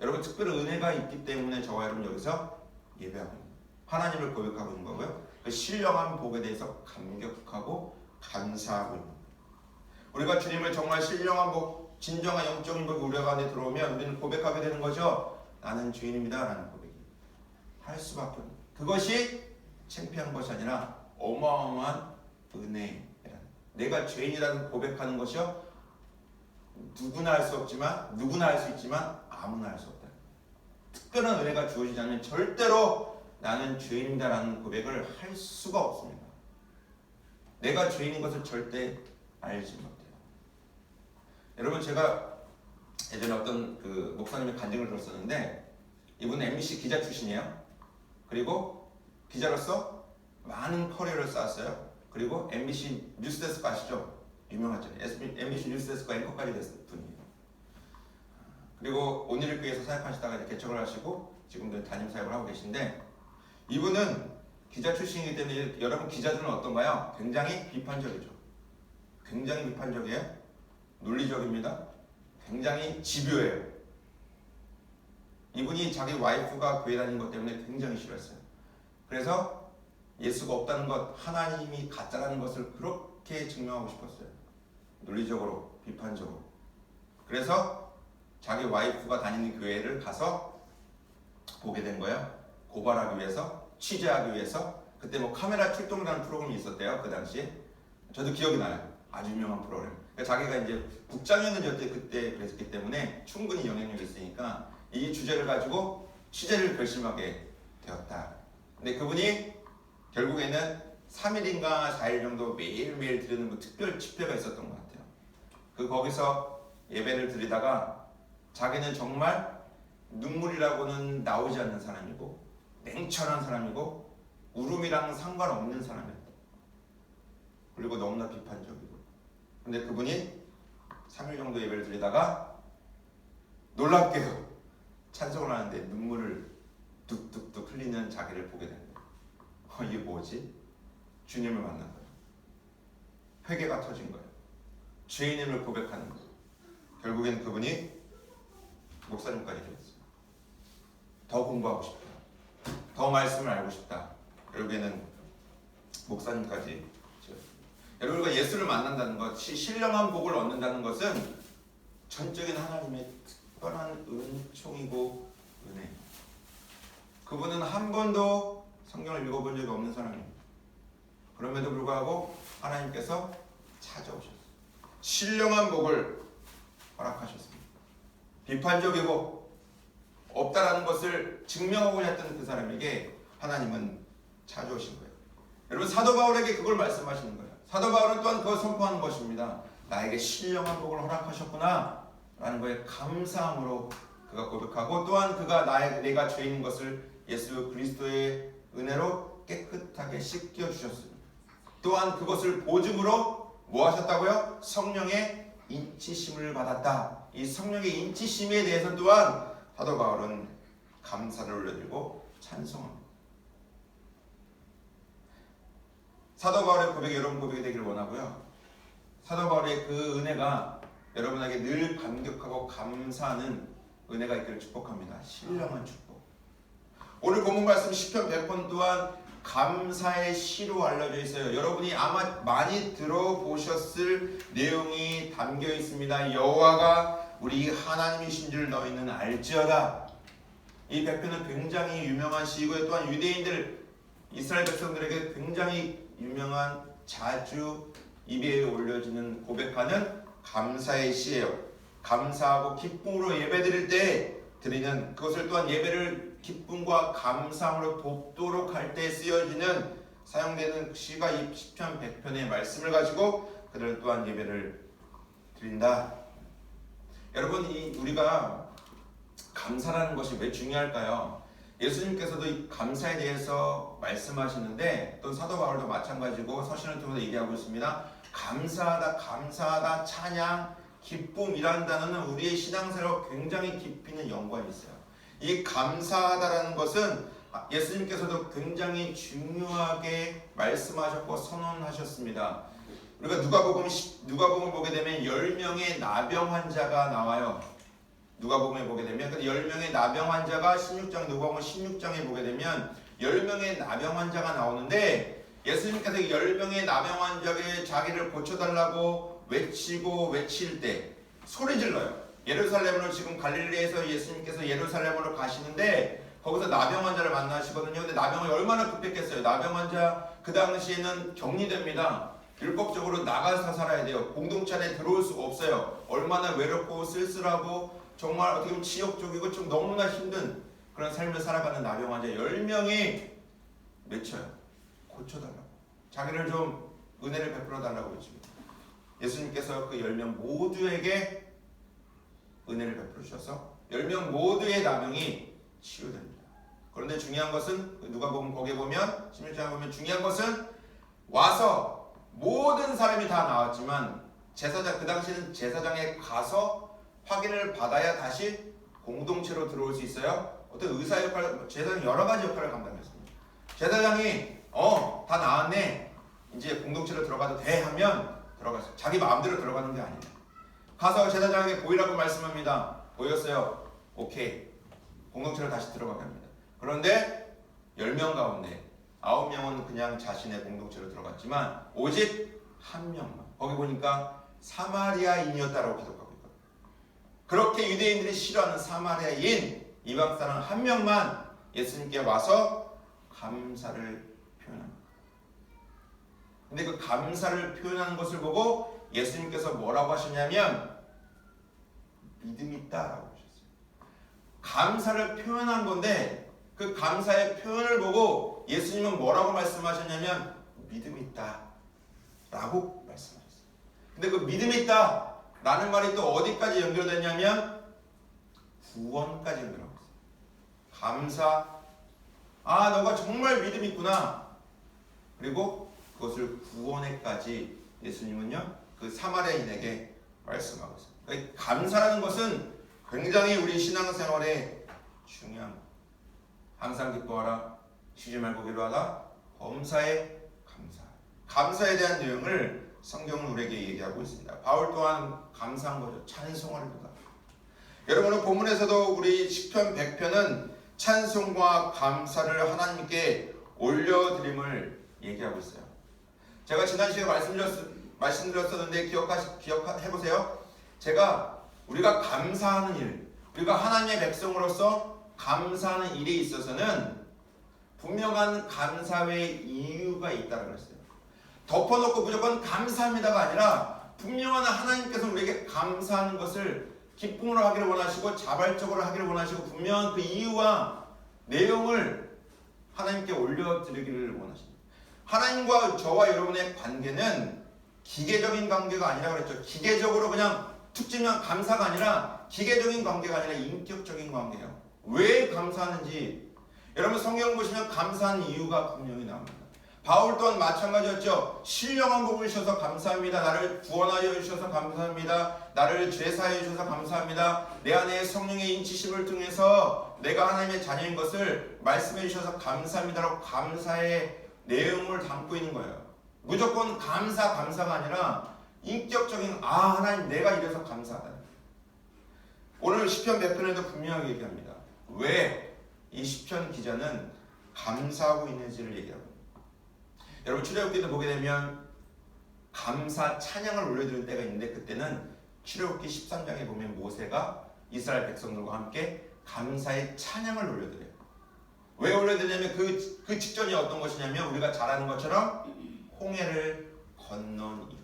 여러분 특별한 은혜가 있기 때문에 저와 여러분 여기서 예배하고 있는 거예요. 하나님을 고백하고 있는 거고요, 그 신령한 복에 대해서 감격하고 감사하고 있는 거예요. 우리가 주님을 정말 신령한 복, 진정한 영적인 복이 우리 안에 들어오면 우리는 고백하게 되는 거죠. 나는 죄인입니다 라는 고백이 할 수밖에 없는 거예요. 그것이 창피한 것이 아니라 어마어마한 은혜라는, 내가 죄인이라는 고백하는 것이요, 누구나 할 수 없지만, 누구나 할 수 있지만 아무나 할 수 없다. 특별한 은혜가 주어지지 않으면 절대로 나는 죄인이다 라는 고백을 할 수가 없습니다. 내가 죄인인 것을 절대 알지 못해요. 여러분, 제가 예전에 어떤 그 목사님의 간증을 들었었는데, 이분은 MBC 기자 출신이에요. 그리고 기자로서 많은 커리어를 쌓았어요. 그리고 MBC 뉴스데스크 아시죠? 유명하죠. MBC 뉴스데스크 앵커까지 됐을 분이에요. 그리고 온누리교회에서 사역하시다가 이제 개척을 하시고 지금도 담임 사역을 하고 계신데, 이분은 기자 출신이기 때문에 여러분 기자들은 어떤가요? 굉장히 비판적이죠. 굉장히 비판적이에요. 논리적입니다. 굉장히 집요해요. 이분이 자기 와이프가 교회 다니는 것 때문에 굉장히 싫어했어요. 그래서 예수가 없다는 것, 하나님이 가짜라는 것을 그렇게 증명하고 싶었어요. 논리적으로, 비판적으로. 그래서 자기 와이프가 다니는 교회를 가서 보게 된 거예요. 고발하기 위해서, 취재하기 위해서. 그때 뭐 카메라 출동이라는 프로그램이 있었대요, 그 당시에. 저도 기억이 나요. 아주 유명한 프로그램. 그러니까 자기가 이제 국장이었는지 그때 그랬기 때문에 충분히 영향력이 있으니까 이 주제를 가지고 취재를 결심하게 되었다. 근데 그분이 결국에는 3일인가 4일 정도 매일매일 드리는 그 특별 집회가 있었던 것 같아요. 거기서 예배를 드리다가 자기는 정말 눈물이라고는 나오지 않는 사람이고 냉철한 사람이고 울음이랑 상관없는 사람이었다. 그리고 너무나 비판적이고. 근데 그분이 3일 정도 예배를 드리다가 놀랍게도 찬송을 하는데 눈물을 뚝뚝뚝 흘리는 자기를 보게 된 거예요. 이게 뭐지? 주님을 만난 거예요. 회개가 터진 거예요. 죄인임을 고백하는 거예요. 결국엔 그분이 목사님까지 되었어요. 더 공부하고 싶다. 더 말씀을 알고 싶다. 결국에는 목사님까지 되었습니다. 여러분과 예수를 만난다는 것, 신령한 복을 얻는다는 것은 전적인 하나님의 특별한 은총이고 은혜. 그분은 한 번도 성경을 읽어본 적이 없는 사람입니다. 그럼에도 불구하고 하나님께서 찾아오셨어요. 신령한 복을 허락하셨습니다. 비판적이고 없다라는 것을 증명하고자 했던 그 사람에게 하나님은 찾아오신 거예요. 여러분 사도 바울에게 그걸 말씀하시는 거예요. 사도 바울은 또한 그걸 선포하는 것입니다. 나에게 신령한 복을 허락하셨구나 라는 거에 감사함으로 그가 고백하고 또한 그가 내가 죄인인 것을 예수 그리스도의 은혜로 깨끗하게 씻겨주셨습니다. 또한 그것을 보증으로 뭐 하셨다고요? 성령의 인치심을 받았다. 이 성령의 인치심에 대해서 또한 사도 바울은 감사를 올려드리고 찬송합니다. 사도 바울의 고백이 여러분 고백이 되기를 원하고요. 사도 바울의 그 은혜가 여러분에게 늘 감격하고 감사하는 은혜가 있기를 축복합니다. 신령한 축복. 오늘 본문 말씀 시편 100편 또한 감사의 시로 알려져 있어요. 여러분이 아마 많이 들어보셨을 내용이 담겨 있습니다. 여호와가 우리 하나님이신 줄 너희는 알지어다. 이 100편은 굉장히 유명한 시이고요. 또한 유대인들 이스라엘 백성들에게 굉장히 유명한 자주 입에 올려지는 고백하는 감사의 시예요. 감사하고 기쁨으로 예배드릴 때 드리는 그것을 또한 예배를 기쁨과 감사함으로 돕도록 할 때 쓰여지는 사용되는 시가 이 시편 100편의 말씀을 가지고 그들 또한 예배를 드린다. 여러분 우리가 감사라는 것이 왜 중요할까요? 예수님께서도 이 감사에 대해서 말씀하시는데 또 사도 바울도 마찬가지고 서신을 통해서 얘기하고 있습니다. 감사하다, 감사하다, 찬양, 기쁨이라는 단어는 우리의 신앙생활과 굉장히 깊이 있는 연관이 있어요. 이 감사하다라는 것은 예수님께서도 굉장히 중요하게 말씀하셨고 선언하셨습니다. 우리가 누가복음을 보게 되면 10명의 나병 환자가 나와요. 누가복음에 보게 되면 10명의 나병 환자가 16장 누가복음 16장에 보게 되면 10명의 나병 환자가 나오는데 예수님께서 10명의 나병 환자에게 자기를 고쳐달라고 외칠 때 소리 질러요. 예루살렘으로 지금 갈릴리에서 예수님께서 예루살렘으로 가시는데 거기서 나병 환자를 만나시거든요. 근데 나병이 얼마나 급했겠어요. 나병 환자 그 당시에는 격리됩니다. 율법적으로 나가서 살아야 돼요. 공동체 안에 들어올 수가 없어요. 얼마나 외롭고 쓸쓸하고 정말 어떻게 보면 지역적이고 좀 너무나 힘든 그런 삶을 살아가는 나병 환자 10명이 외쳐요. 고쳐달라고. 자기를 좀 은혜를 베풀어 달라고 외칩니다. 예수님께서 그 10명 모두에게 은혜를 베풀어 주셔서 10명 모두의 나병이 치유됩니다. 그런데 중요한 것은 누가복음 거기에 보면 16장에 보면 중요한 것은 와서 모든 사람이 다 나왔지만 제사장 그 당시에는 제사장에 가서 확인을 받아야 다시 공동체로 들어올 수 있어요. 어떤 의사 역할, 제사장이 여러 가지 역할을 감당했습니다. 제사장이 다 나왔네 이제 공동체로 들어가도 돼 하면 들어갔어요. 자기 마음대로 들어가는 게 아니에요. 가서 제사장에게 보이라고 말씀합니다. 보였어요. 오케이. 공동체로 다시 들어가게 합니다. 그런데 10명 가운데 9명은 그냥 자신의 공동체로 들어갔지만 오직 한 명만. 거기 보니까 사마리아인이었다라고 기록하고 있거든요. 그렇게 유대인들이 싫어하는 사마리아인 이방 사람 한 명만 예수님께 와서 감사를 표현합니다. 근데 그 감사를 표현하는 것을 보고 예수님께서 뭐라고 하셨냐면 믿음이 있다라고 하셨어요. 감사를 표현한 건데 그 감사의 표현을 보고 예수님은 뭐라고 말씀하셨냐면 믿음이 있다라고 말씀하셨어요. 근데 그 믿음이 있다라는 말이 또 어디까지 연결되냐면 구원까지 연결하고 있어요. 감사, 아 너가 정말 믿음이 있구나. 그리고 그것을 구원에까지 예수님은요 그 사마리아인에게 말씀하고 있어요. 그러니까 감사라는 것은 굉장히 우리 신앙생활에 중요한 거예요. 항상 기뻐하라, 쉬지 말고 기도하라, 범사에 감사. 감사에 대한 내용을 성경은 우리에게 얘기하고 있습니다. 바울 또한 감사한 거죠. 찬송하리로다. 여러분은 본문에서도 우리 시편 100편은 찬송과 감사를 하나님께 올려드림을 얘기하고 있어요. 제가 지난 시간에 말씀드렸었는데 기억해보세요. 제가 우리가 감사하는 일, 우리가 하나님의 백성으로서 감사하는 일에 있어서는 분명한 감사의 이유가 있다고 했어요. 덮어놓고 무조건 감사합니다가 아니라 분명한 하나님께서 우리에게 감사하는 것을 기쁨으로 하기를 원하시고 자발적으로 하기를 원하시고 분명한 그 이유와 내용을 하나님께 올려드리기를 원하십니다. 하나님과 저와 여러분의 관계는 기계적인 관계가 아니라 그랬죠. 기계적으로 그냥 특징한 감사가 아니라 기계적인 관계가 아니라 인격적인 관계예요. 왜 감사하는지 여러분 성경 보시면 감사하는 이유가 분명히 나옵니다. 바울 또한 마찬가지였죠. 신령한 복을 주셔서 감사합니다. 나를 구원하여 주셔서 감사합니다. 나를 죄사하여 주셔서 감사합니다. 내 안에 성령의 인치심을 통해서 내가 하나님의 자녀인 것을 말씀해 주셔서 감사합니다라고 감사의 내용을 담고 있는 거예요. 무조건 감사가 아니라 인격적인 하나님 내가 이래서 감사하다. 오늘 시편 100편에도 분명하게 얘기합니다. 왜 이 시편 기자는 감사하고 있는지를 얘기합니다. 여러분 출애굽기도 보게 되면 감사 찬양을 올려드릴 때가 있는데 그때는 출애굽기 13장에 보면 모세가 이스라엘 백성들과 함께 감사의 찬양을 올려드려요. 왜 올려드리냐면 그 직전이 어떤 것이냐면 우리가 잘 아는 것처럼 홍해를 건넌 이유.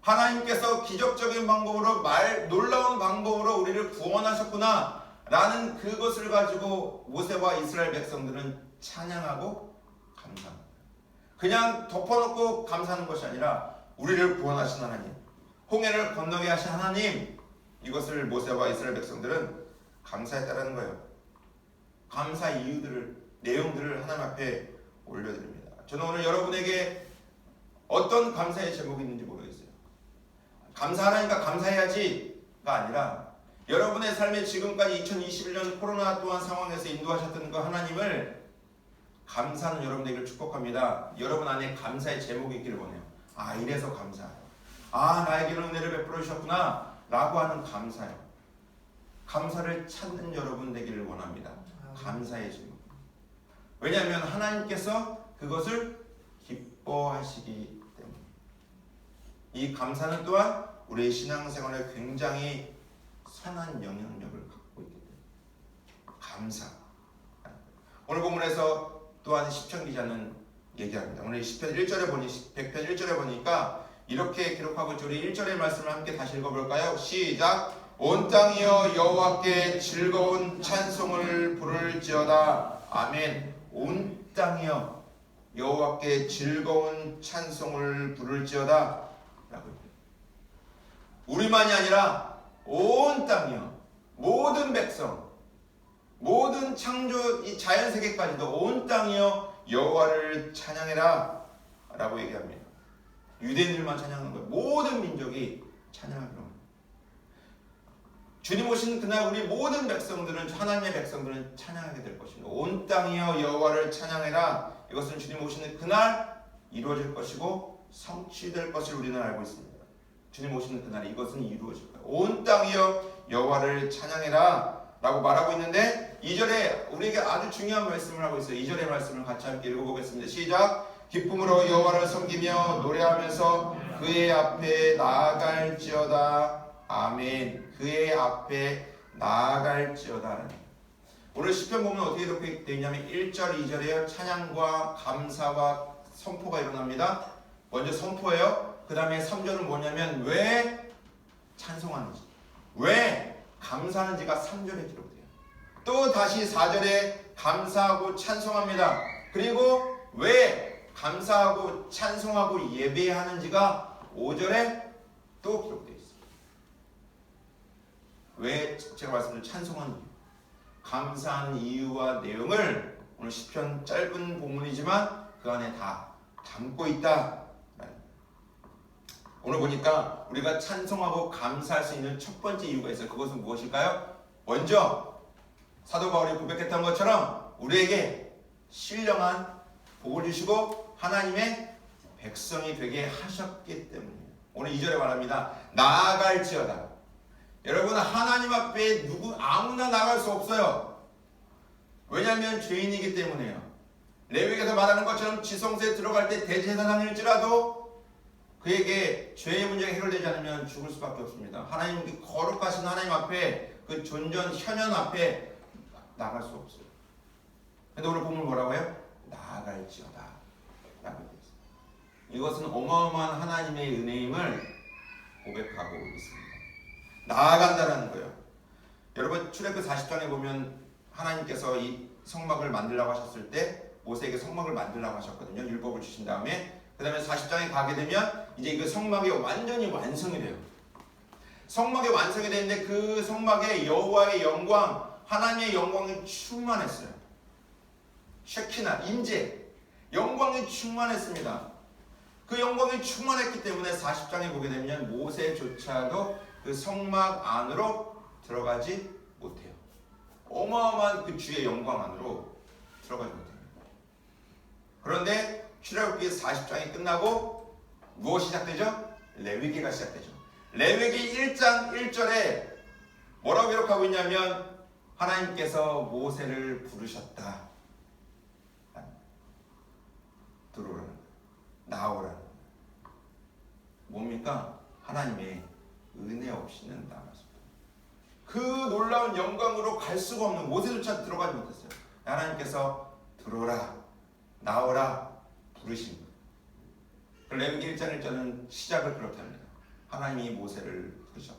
하나님께서 기적적인 방법으로 놀라운 방법으로 우리를 구원하셨구나 라는 그것을 가지고 모세와 이스라엘 백성들은 찬양하고 감사합니다. 그냥 덮어놓고 감사하는 것이 아니라 우리를 구원하신 하나님, 홍해를 건너게 하신 하나님, 이것을 모세와 이스라엘 백성들은 감사했다라는 거예요. 감사 이유들을, 내용들을 하나님 앞에 올려드립니다. 저는 오늘 여러분에게 어떤 감사의 제목이 있는지 모르겠어요. 감사하라니까 감사해야지가 아니라 여러분의 삶에 지금까지 2021년 코로나 또한 상황에서 인도하셨던 그 하나님을 감사하는 여러분에게 축복합니다. 여러분 안에 감사의 제목이 있기를 원해요. 이래서 감사해요. 나에게는 은혜를 베풀어 주셨구나 라고 하는 감사예요. 감사를 찾는 여러분 되기를 원합니다. 감사의 제목. 왜냐하면 하나님께서 그것을 기뻐하시기 때문에. 이 감사는 또한 우리의 신앙생활에 굉장히 선한 영향력을 갖고 있기 때문에. 감사. 오늘 본문에서 또한 시편 기자는 얘기합니다. 오늘 시편 1절에 보니 100편 1절에 보니까 이렇게 기록하고 있죠. 우리 1절의 말씀을 함께 다시 읽어볼까요? 시작. 온 땅이여 여호와께 즐거운 찬송을 부를지어다. 아멘. 온 땅이여 여호와께 즐거운 찬송을 부를지어다 라고. 우리만이 아니라 온 땅이여, 모든 백성, 모든 창조 이 자연세계까지도 온 땅이여 여호와를 찬양해라 라고 얘기합니다. 유대인들만 찬양하는 거예요. 모든 민족이 찬양하기로 합니다. 주님 오신 그날 우리 모든 백성들은, 하나님의 백성들은 찬양하게 될 것입니다. 온 땅이여 여호와를 찬양해라. 이것은 주님 오시는 그날 이루어질 것이고 성취될 것을 우리는 알고 있습니다. 주님 오시는 그날 이것은 이루어질 거예요. 온 땅이여 여호와를 찬양해라 라고 말하고 있는데 2절에 우리에게 아주 중요한 말씀을 하고 있어요. 2절의 말씀을 같이 함께 읽어보겠습니다. 시작. 기쁨으로 여호와를 섬기며 노래하면서 그의 앞에 나아갈지어다. 아멘. 그의 앞에 나아갈지어다. 오늘 시편 보면 어떻게 이렇게 되어 있냐면 1절, 2절에 찬양과 감사와 선포가 일어납니다. 먼저 선포예요. 그 다음에 3절은 뭐냐면 왜 찬송하는지, 왜 감사하는지가 3절에 기록돼요. 또 다시 4절에 감사하고 찬송합니다. 그리고 왜 감사하고 찬송하고 예배하는지가 5절에 또 기록되어 있습니다. 왜 제가 말씀드린 찬송하는 이유, 감사하는 이유와 내용을 오늘 시편 짧은 본문이지만 그 안에 다 담고 있다. 오늘 보니까 우리가 찬송하고 감사할 수 있는 첫 번째 이유가 있어요. 그것은 무엇일까요? 먼저 사도 바울이 고백했던 것처럼 우리에게 신령한 복을 주시고 하나님의 백성이 되게 하셨기 때문이에요. 오늘 2절에 말합니다. 나아갈지어다. 여러분, 하나님 앞에 아무나 나갈 수 없어요. 왜냐하면 죄인이기 때문에요. 레위기에서 말하는 것처럼 지성소에 들어갈 때 대제사장일지라도 그에게 죄의 문제가 해결되지 않으면 죽을 수밖에 없습니다. 하나님, 거룩하신 하나님 앞에, 그 존전 현현 앞에 나갈 수 없어요. 근데 오늘 본문 뭐라고 해요? 나아갈지어다 라고 되어 있습니다. 이것은 어마어마한 하나님의 은혜임을 고백하고 있습니다. 나아간다는 거예요. 여러분, 출애굽 40장에 보면 하나님께서 이 성막을 만들라고 하셨을 때 모세에게 성막을 만들라고 하셨거든요. 율법을 주신 다음에 그 다음에 40장에 가게 되면 이제 그 성막이 완전히 완성이 돼요. 성막이 완성이 되는데 그 성막에 여호와의 영광, 하나님의 영광이 충만했어요. 쉐키나, 임재, 영광이 충만했습니다. 그 영광이 충만했기 때문에 40장에 보게 되면 모세조차도 그 성막 안으로 들어가지 못해요. 어마어마한 그 주의 영광 안으로 들어가지 못합니다. 그런데 출애굽기 40장이 끝나고 무엇이 시작되죠? 레위기가 시작되죠. 레위기 1장 1절에 뭐라고 기록하고 있냐면 하나님께서 모세를 부르셨다. 들어오라, 나오라. 뭡니까? 하나님의 은혜 없이는 나갈 수 없다. 그 놀라운 영광으로 갈 수가 없는, 모세조차 들어가지 못했어요. 하나님께서 들어오라, 나오라 부르신 거예요. 레위기 1장 1절은 시작을 그렇게 합니다. 하나님이 모세를 부르셨다.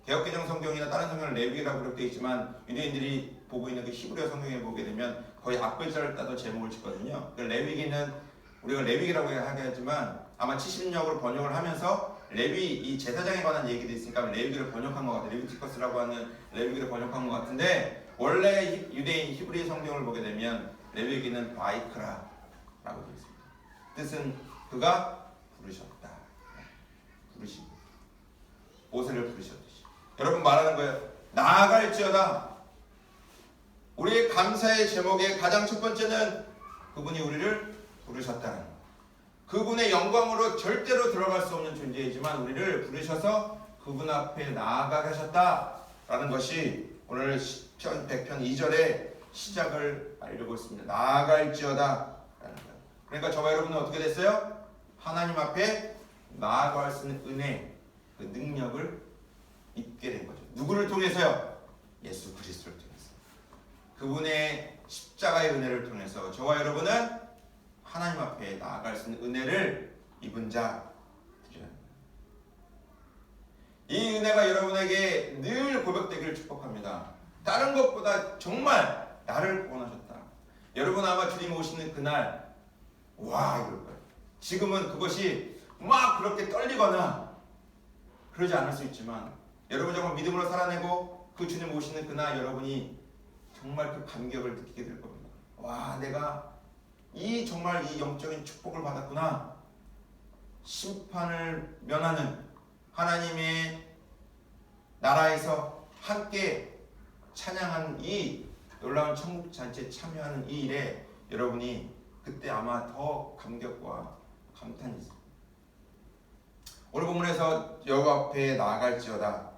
개역개정 성경이나 다른 성경은 레위기라고 기록되어 있지만 유대인들이 보고 있는 그 히브리어 성경에 보게 되면 거의 앞글자를 따도 제목을 짓거든요. 레위기는 우리가 레위기라고 하게 하지만 아마 70년으로 번역을 하면서 레위, 이 제사장에 관한 얘기도 있으니까 레위기를 번역한 것 같아요. 레위티커스라고 하는 레위기를 번역한 것 같은데 원래 유대인 히브리 성경을 보게 되면 레위기는 바이크라라고 되어 있습니다. 뜻은 그가 부르셨다. 부르시고 모세를 부르셨듯이. 여러분 말하는 거예요. 나아갈지어다. 우리의 감사의 제목의 가장 첫 번째는 그분이 우리를 부르셨다는 것. 그분의 영광으로 절대로 들어갈 수 없는 존재이지만 우리를 부르셔서 그분 앞에 나아가게 하셨다라는 것이 오늘 시편 100편 2절의 시작을 알려고 있습니다. 나아갈지어다 라는 거예요. 그러니까 저와 여러분은 어떻게 됐어요? 하나님 앞에 나아갈 수 있는 은혜, 그 능력을 입게 된 거죠. 누구를 통해서요? 예수 그리스도를 통해서. 그분의 십자가의 은혜를 통해서 저와 여러분은 하나님 앞에 나아갈 수 있는 은혜를 입은 자들이라는 거예요. 이 은혜가 여러분에게 늘 고백되기를 축복합니다. 다른 것보다 정말 나를 구원하셨다. 여러분 아마 주님 오시는 그날 와 이럴 거예요. 지금은 그것이 막 그렇게 떨리거나 그러지 않을 수 있지만 여러분 정말 믿음으로 살아내고 그 주님 오시는 그날 여러분이 정말 그 감격을 느끼게 될 겁니다. 와 내가 정말 이 영적인 축복을 받았구나. 심판을 면하는 하나님의 나라에서 함께 찬양하는 이 놀라운 천국 잔치에 참여하는 이 일에 여러분이 그때 아마 더 감격과 감탄이 있습니다. 오늘 본문에서 여호와 앞에 나아갈지어다.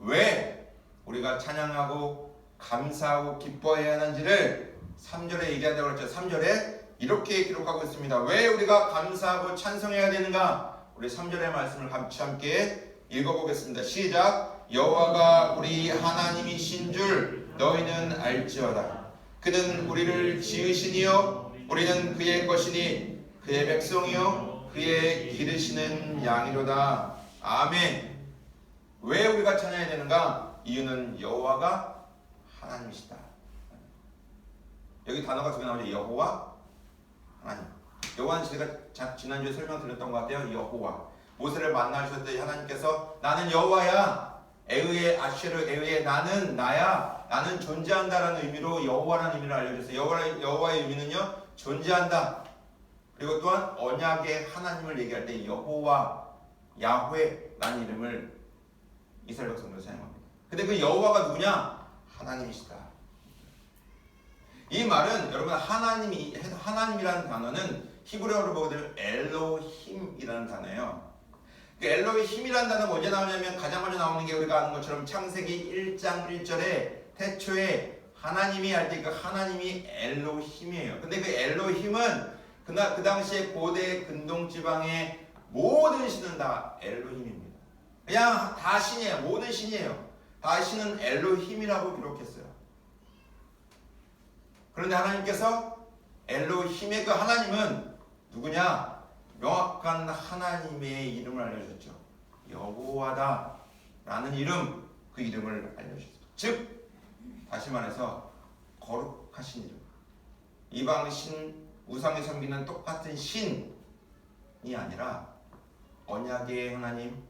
왜 우리가 찬양하고 감사하고 기뻐해야 하는지를 3절에 얘기한다고 했죠. 3절에 이렇게 기록하고 있습니다. 왜 우리가 감사하고 찬송해야 되는가? 우리 3절의 말씀을 같이 함께 읽어보겠습니다. 시작. 여호와가 우리 하나님이신 줄 너희는 알지어다. 그는 우리를 지으시니요 우리는 그의 것이니 그의 백성이요 그의 기르시는 양이로다. 아멘. 왜 우리가 찬양해야 되는가? 이유는 여호와가 하나님이시다. 여기 단어가 두 개 나오죠. 여호와, 하나님. 여호와는 제가 지난주에 설명드렸던 것 같아요. 여호와. 모세를 만나셨을 때 하나님께서 나는 여호와야. 에흐의 아쉐르 에흐의 나는 나야. 나는 존재한다라는 의미로 여호와라는 의미를 알려주셨어요. 여호와의 의미는요, 존재한다. 그리고 또한 언약의 하나님을 얘기할 때 여호와, 야훼라는 이름을 이스라엘 백성들로 사용합니다. 근데 그 여호와가 누구냐? 하나님이시다. 이 말은 여러분 하나님이라는 단어는 히브리어로 보게 되면 엘로힘이라는 단어예요. 그 엘로힘이라는 단어가 언제 나오냐면 가장 먼저 나오는 게 우리가 아는 것처럼 창세기 1장 1절에 태초에 하나님이 할 때 그 하나님이 엘로힘이에요. 근데 그 엘로힘은 그 당시에 고대 근동 지방의 모든 신은 다 엘로힘입니다. 그냥 다 신이에요. 모든 신이에요. 다 신은 엘로힘이라고 기록했어요. 그런데 하나님께서 엘로힘의 그 하나님은 누구냐? 명확한 하나님의 이름을 알려주셨죠. 여호와다 라는 이름, 그 이름을 알려주셨어요. 즉 다시 말해서 거룩하신 이름. 이방 신, 우상에 섬기는 똑같은 신이 아니라 언약의 하나님,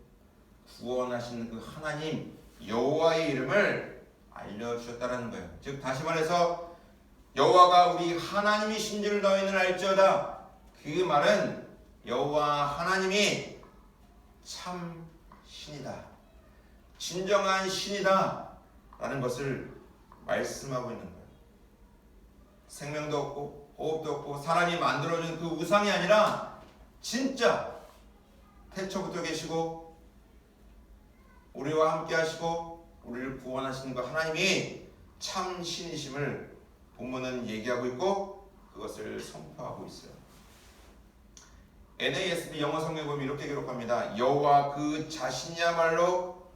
구원하시는 그 하나님 여호와의 이름을 알려주셨다는 거예요. 즉 다시 말해서 여호와가 우리 하나님이신 줄 너희는 알지어다. 그 말은 여호와 하나님이 참 신이다, 진정한 신이다 라는 것을 말씀하고 있는 거예요. 생명도 없고 호흡도 없고 사람이 만들어준 그 우상이 아니라 진짜 태초부터 계시고 우리와 함께 하시고 우리를 구원하시는 그 하나님이 참 신이심을 본문은 얘기하고 있고 그것을 선포하고 있어요. NASB 영어 성경에 보면 이렇게 기록합니다. 여호와 그 자신이야말로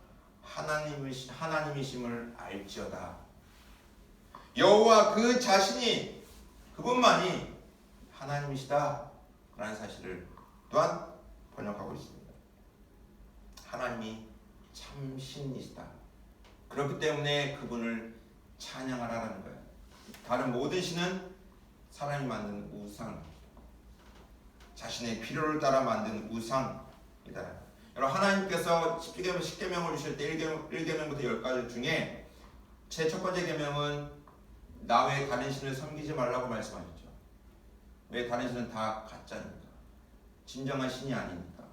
하나님이심을 알지어다. 여호와 그 자신이, 그분만이 하나님이시다 라는 사실을 또한 번역하고 있습니다. 하나님이 참 신이시다. 그렇기 때문에 그분을 찬양하라는 거예요. 다른 모든 신은 사람이 만든 우상, 자신의 필요를 따라 만든 우상이다. 여러분 하나님께서 10계명을 주실 때 1계명부터 10가지 중에 제 첫 번째 계명은 나 외에 다른 신을 섬기지 말라고 말씀하셨죠. 왜? 다른 신은 다 가짜니까. 진정한 신이 아니니까.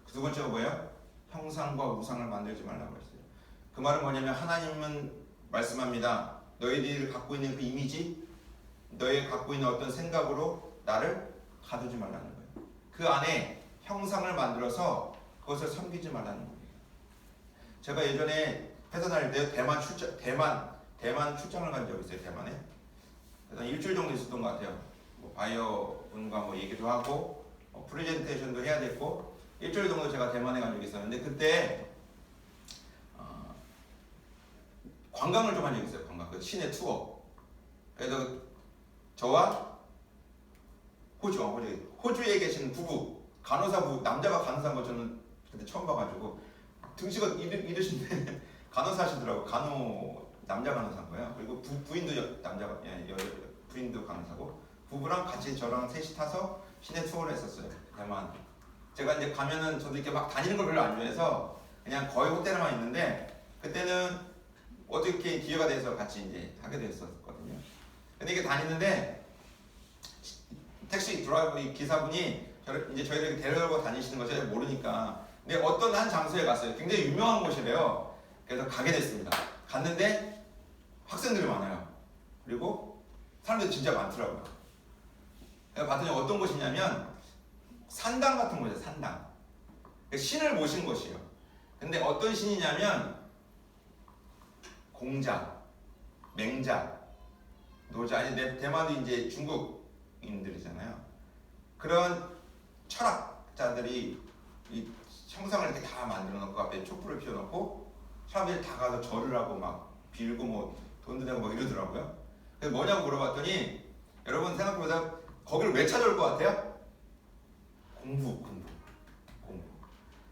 두 번째가 뭐예요? 형상과 우상을 만들지 말라고 했어요. 그 말은 뭐냐면 하나님은 말씀합니다. 너희들이 갖고 있는 그 이미지, 너희가 갖고 있는 어떤 생각으로 나를 가두지 말라는 거예요. 그 안에 형상을 만들어서 그것을 섬기지 말라는 거예요. 제가 예전에 회사 다닐 때 대만 출장을 간 적이 있어요. 대만에. 그래서 일주일 정도 있었던 것 같아요. 뭐 바이어 분과 뭐 얘기도 하고 프레젠테이션도 해야 됐고 일주일 정도 제가 대만에 간 적이 있었는데 그때 관광을 좀 한 적이 있어요. 관광. 그 시내 투어. 그래서 저와 호주에 계신 부부, 간호사 부부, 남자가 간호사인 거 저는 그때 처음 봐가지고 등치가 이르신데 간호사 하시더라고. 남자 간호사인 거예요. 그리고 부인도 남자가, 부인도 간호사고 부부랑 같이 저랑 셋이 타서 시내 투어를 했었어요. 대만. 제가 이제 가면은 저도 이렇게 막 다니는 걸 별로 안 좋아해서 그냥 거의 호텔에만 있는데 그때는 어떻게 기회가 돼서 같이 이제 하게 됐었거든요. 근데 이게 다니는데 택시 드라이버 기사분이 이제 저희를 데려가고 다니시는 거 제가 모르니까 근데 어떤 한 장소에 갔어요. 굉장히 유명한 곳이래요. 그래서 가게 됐습니다. 갔는데 학생들이 많아요. 그리고 사람들이 진짜 많더라고요. 제가 봤더니 어떤 곳이냐면 산당 같은 곳이에요. 산당. 신을 모신 곳이에요. 근데 어떤 신이냐면 공자, 맹자, 노자, 아니 대만도 이제 중국인들이잖아요. 그런 철학자들이 이 형상을 이렇게 다 만들어 놓고 앞에 촛불을 피워놓고 사람들이 다 가서 절을 하고 막 빌고 뭐 돈도 내고 뭐 이러더라고요. 그래서 뭐냐고 물어봤더니 여러분 생각해보세요. 거기를 왜 찾아올 것 같아요? 공부.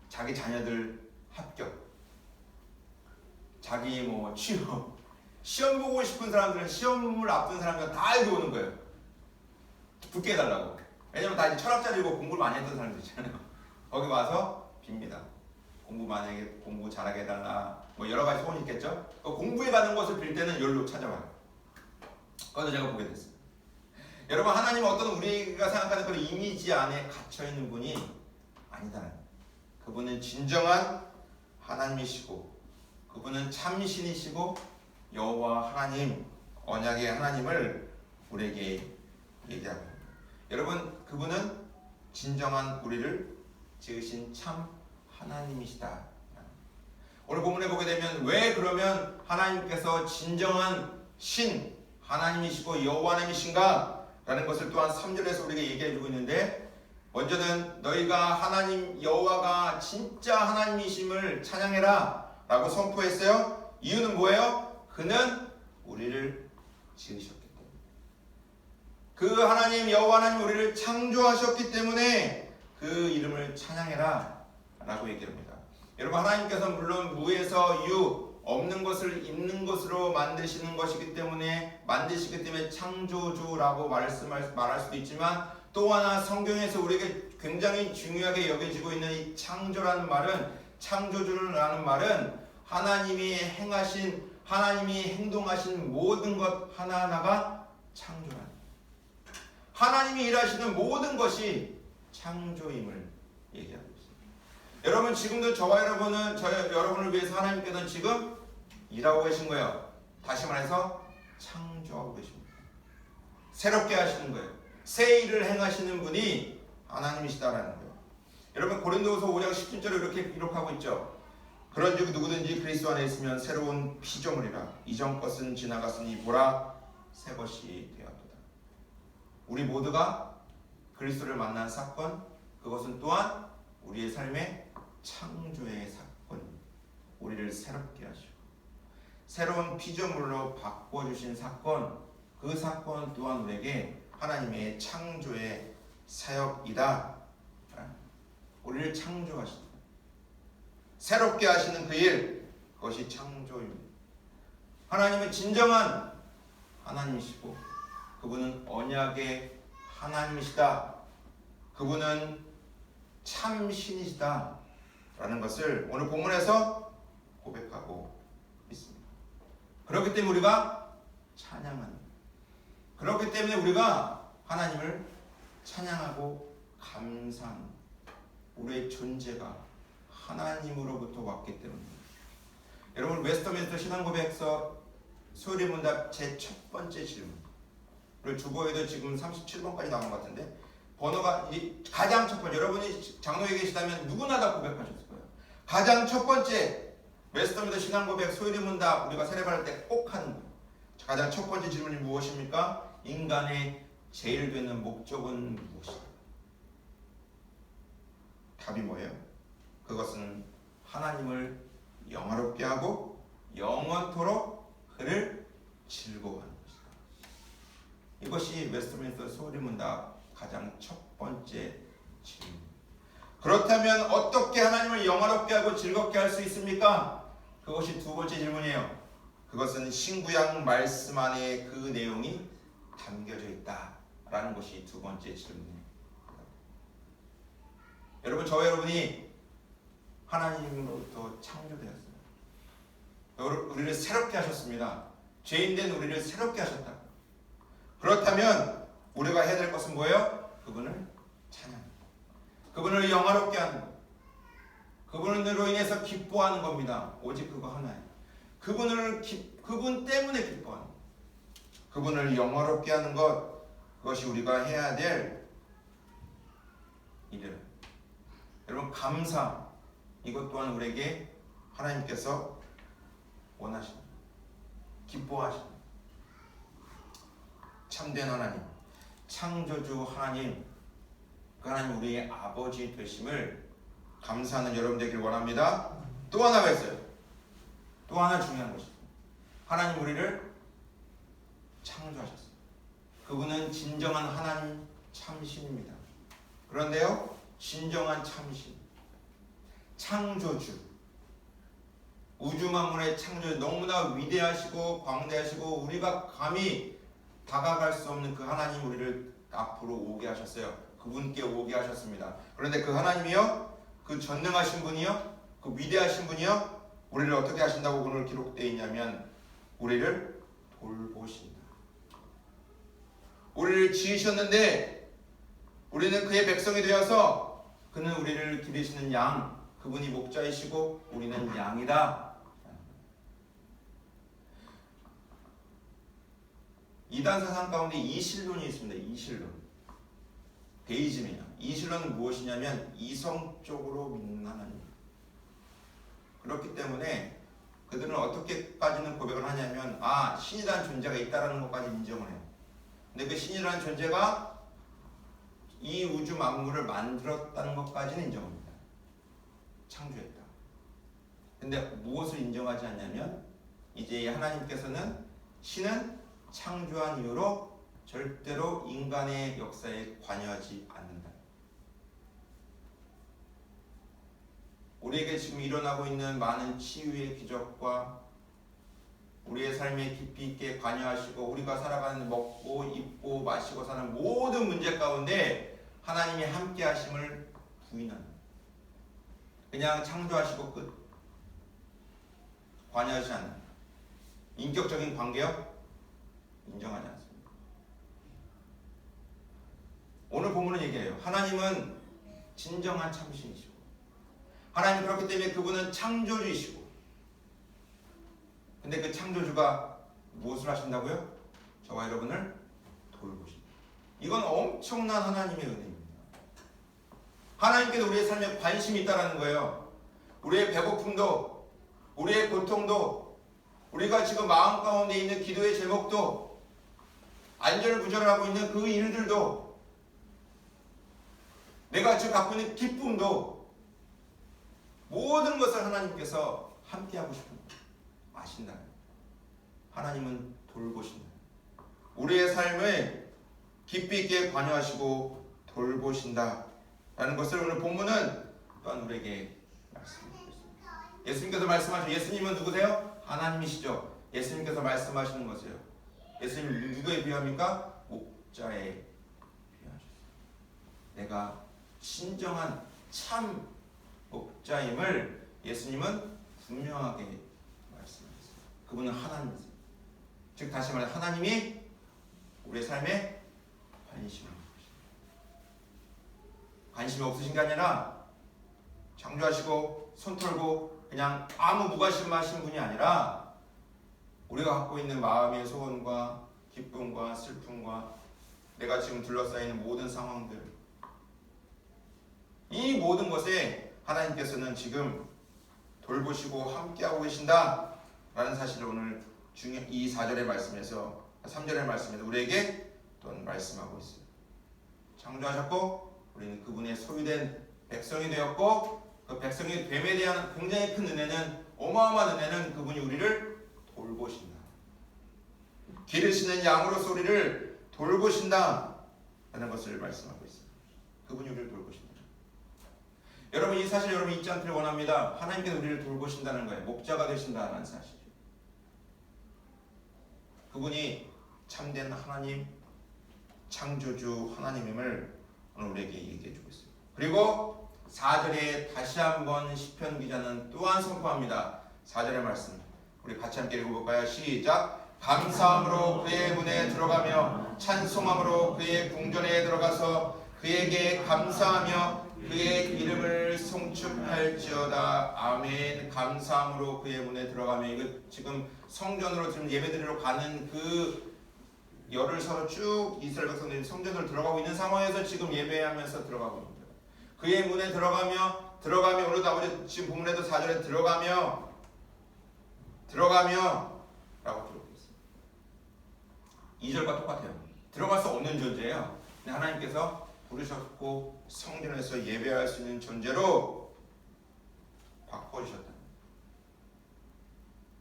자기 자녀들 합격. 자기 뭐 취업. 시험 보고 싶은 사람들은 시험을 앞둔 사람들은 다 여기 오는 거예요. 붙게 해달라고. 왜냐면 다 이제 철학자들이고 공부를 많이 했던 사람들 있잖아요. 거기 와서 빕니다. 공부 잘하게 해달라. 뭐 여러 가지 소원이 있겠죠. 공부해 가는 것을 빌 때는 여기로 찾아와요. 그것도 제가 보게 됐어요. 여러분, 하나님은 어떤 우리가 생각하는 그런 이미지 안에 갇혀 있는 분이 아니다라는 거예요. 그분은 진정한 하나님이시고, 그분은 참신이시고, 여호와 하나님, 언약의 하나님을 우리에게 얘기하고 있습니다. 여러분, 그분은 진정한 우리를 지으신 참 하나님이시다. 오늘 본문에 보게 되면 왜 그러면 하나님께서 진정한 신 하나님이시고 여호와 하나님이신가? 라는 것을 또한 3절에서 우리에게 얘기해주고 있는데, 먼저는 너희가 하나님 여호와가 진짜 하나님이심을 찬양해라 라고 선포했어요. 이유는 뭐예요? 그는 우리를 지으셨기 때문에, 그 하나님 여호와 하나님 우리를 창조하셨기 때문에 그 이름을 찬양해라 라고 얘기합니다. 여러분, 하나님께서 물론 무에서 유, 없는 것을 있는 것으로 만드시는 것이기 때문에 창조주라고 말할 수도 있지만, 또 하나 성경에서 우리에게 굉장히 중요하게 여겨지고 있는 이 창조라는 말은, 창조주라는 말은 하나님이 행동하신 모든 것 하나하나가 창조라는, 하나님이 일하시는 모든 것이 창조임을 얘기하고 있습니다. 여러분, 지금도 저와 여러분을 위해서 하나님께서는 지금 일하고 계신 거예요. 다시 말해서 창조하고 계십니다. 새롭게 하시는 거예요. 새 일을 행하시는 분이 하나님이시다라는 거예요. 여러분, 고린도후서 5장 17절에 이렇게 기록하고 있죠. 그런즉 누구든지 그리스도 안에 있으면 새로운 피조물이라. 이전 것은 지나갔으니 보라 새 것이 되었도다. 우리 모두가 그리스도를 만난 사건, 그것은 또한 우리의 삶의 창조의 사건입니다. 우리를 새롭게 하시고 새로운 피조물로 바꿔주신 사건, 그 사건 또한 우리에게 하나님의 창조의 사역이다. 우리를 창조하신다. 새롭게 하시는 그 일, 그것이 창조입니다. 하나님은 진정한 하나님이시고, 그분은 언약의 하나님이시다. 그분은 참신이시다 라는 것을 오늘 본문에서 고백하고 있습니다. 그렇기 때문에 우리가 찬양합니다. 그렇기 때문에 우리가 하나님을 찬양하고 감사합니다. 우리의 존재가 하나님으로부터 왔기 때문입니다. 여러분, 웨스터민스터 신앙고백서 수요일 문답 제 첫 번째 질문을 주보에도 지금 37번까지 나온 것 같은데, 번호가 가장 첫 번째, 여러분이 장로에 계시다면 누구나 다 고백하셨을 거예요. 가장 첫 번째 웨스터민스터 신앙고백 소요리 문답 우리가 세례받을 때 꼭 하는 거예요. 가장 첫 번째 질문이 무엇입니까? 인간의 제일 되는 목적은 무엇이다? 답이 뭐예요? 그것은 하나님을 영화롭게 하고 영원토록 그를 즐거워하는 것이다. 이것이 웨스트민스터 소요리 문답 가장 첫 번째 질문. 그렇다면 어떻게 하나님을 영화롭게 하고 즐겁게 할 수 있습니까? 그것이 두 번째 질문이에요. 그것은 신구약 말씀 안에 그 내용이 담겨져 있다라는 것이 두 번째 질문입니다. 여러분, 저와 여러분이 하나님으로부터 창조되었어요. 우리를 새롭게 하셨습니다. 죄인된 우리를 새롭게 하셨다. 그렇다면 우리가 해야 될 것은 뭐예요? 그분을 찬양합니다. 그분을 영화롭게 하는 것. 그분으로 인해서 기뻐하는 겁니다. 오직 그거 하나예요. 그분 때문에 기뻐하는 것. 그분을 영화롭게 하는 것, 그것이 우리가 해야 될 일이에요. 여러분, 감사, 이것 또한 우리에게 하나님께서 원하십니다. 기뻐하십니다. 참된 하나님, 창조주 하나님, 그 하나님 우리의 아버지 되심을 감사하는 여러분 되길 원합니다. 또 하나가 있어요. 또 하나 중요한 것입니다. 하나님 우리를 창조하셨어요. 그분은 진정한 하나님 참신입니다. 그런데요, 진정한 참신, 창조주, 우주 만물의 창조주, 너무나 위대하시고 광대하시고 우리가 감히 다가갈 수 없는 그 하나님 우리를 앞으로 오게 하셨어요. 그분께 오게 하셨습니다. 그런데 그 하나님이요, 그 전능하신 분이요, 그 위대하신 분이요, 우리를 어떻게 하신다고 오늘 기록되어 있냐면 우리를 돌보신다. 우리를 지으셨는데 우리는 그의 백성이 되어서 그는 우리를 기르시는 양, 그분이 목자이시고 우리는 양이다. 이단 사상 가운데 이실론이 있습니다. 이실론. 데이즘이에요. 이실론은 무엇이냐면 이성적으로 믿는 하나님. 그렇기 때문에 그들은 어떻게까지는 고백을 하냐면 신이라는 존재가 있다라는 것까지 인정을 해요. 근데 그 신이라는 존재가 이 우주 만물을 만들었다는 것까지는 인정합니다. 창조했다. 근데 무엇을 인정하지 않냐면 이제 하나님께서는 신은 창조한 이후로 절대로 인간의 역사에 관여하지 않는다. 우리에게 지금 일어나고 있는 많은 치유의 기적과 우리의 삶에 깊이 있게 관여하시고 우리가 살아가는 먹고 입고 마시고 사는 모든 문제 가운데 하나님이 함께 하심을 부인하는, 그냥 창조하시고 끝, 관여하지 않는 인격적인 관계요? 인정하지 않습니다. 오늘 본문은 얘기해요. 하나님은 진정한 참신이시고 하나님, 그렇기 때문에 그분은 창조주이시고, 근데 그 창조주가 무엇을 하신다고요? 저와 여러분을 돌보신다. 이건 엄청난 하나님의 은혜입니다. 하나님께도 우리의 삶에 관심이 있다는 거예요. 우리의 배고픔도, 우리의 고통도, 우리가 지금 마음 가운데 있는 기도의 제목도, 안절부절하고 있는 그 일들도, 내가 지금 갖고 있는 기쁨도, 모든 것을 하나님께서 함께하고 싶은 거예요. 아신다는 거예요. 하나님은 돌보신다. 우리의 삶을 깊이 있게 관여하시고 돌보신다 라는 것을 오늘 본문은 또한 우리에게 말씀드리고 있습니다. 예수님께서 말씀하신, 예수님은 누구세요? 하나님이시죠. 예수님께서 말씀하시는 것이에요. 예수님 누구에 비유합니까? 목자에 비유하셨어요. 내가 진정한 참 목자임을 예수님은 분명하게 말씀하셨어요. 그분은 하나님이세요. 즉 다시 말해 하나님이 우리의 삶에 관심을 관심이 없으신 게 아니라 창조하시고 손 털고 그냥 아무 무관심하신 분이 아니라 우리가 갖고 있는 마음의 소원과 기쁨과 슬픔과 내가 지금 둘러싸이는 모든 상황들, 이 모든 것에 하나님께서는 지금 돌보시고 함께하고 계신다 라는 사실을 오늘 이 4절의 말씀에서 3절의 말씀에서 우리에게 또 말씀하고 있어요. 창조하셨고 우리는 그분의 소유된 백성이 되었고, 그 백성이 됨에 대한 굉장히 큰 은혜는, 어마어마한 은혜는 그분이 우리를 돌보신다. 기르시는 양으로서 우리를 돌보신다 라는 것을 말씀하고 있습니다. 그분이 우리를 돌보신다. 여러분, 이 사실 여러분 잊지 않기를 원합니다. 하나님께서 우리를 돌보신다는 거예요. 목자가 되신다는 사실이죠. 그분이 참된 하나님, 창조주 하나님임을 오늘 우리에게 얘기해주고 있습니다. 그리고 4절에 다시 한번 시편 기자는 또한 선포합니다. 4절의 말씀 우리 같이 함께 읽어볼까요? 시작! 감사함으로 그의 문에 들어가며 찬송함으로 그의 궁전에 들어가서 그에게 감사하며 그의 이름을 송축할지어다. 아멘. 감사함으로 그의 문에 들어가며, 이거 지금 성전으로 지금 예배드리러 가는 그 열흘 서로 쭉 이스라엘 백성들이 성전으로 들어가고 있는 상황에서 지금 예배하면서 들어가고 있는 거예요. 그의 문에 들어가며 오늘도 아버지 지금 본문에도 4절에 들어가며 라고 기록되어 있습니다. 2절과 똑같아요. 들어갈 수 없는 존재예요. 근데 하나님께서 부르셨고 성전에서 예배할 수 있는 존재로 바꿔주셨다.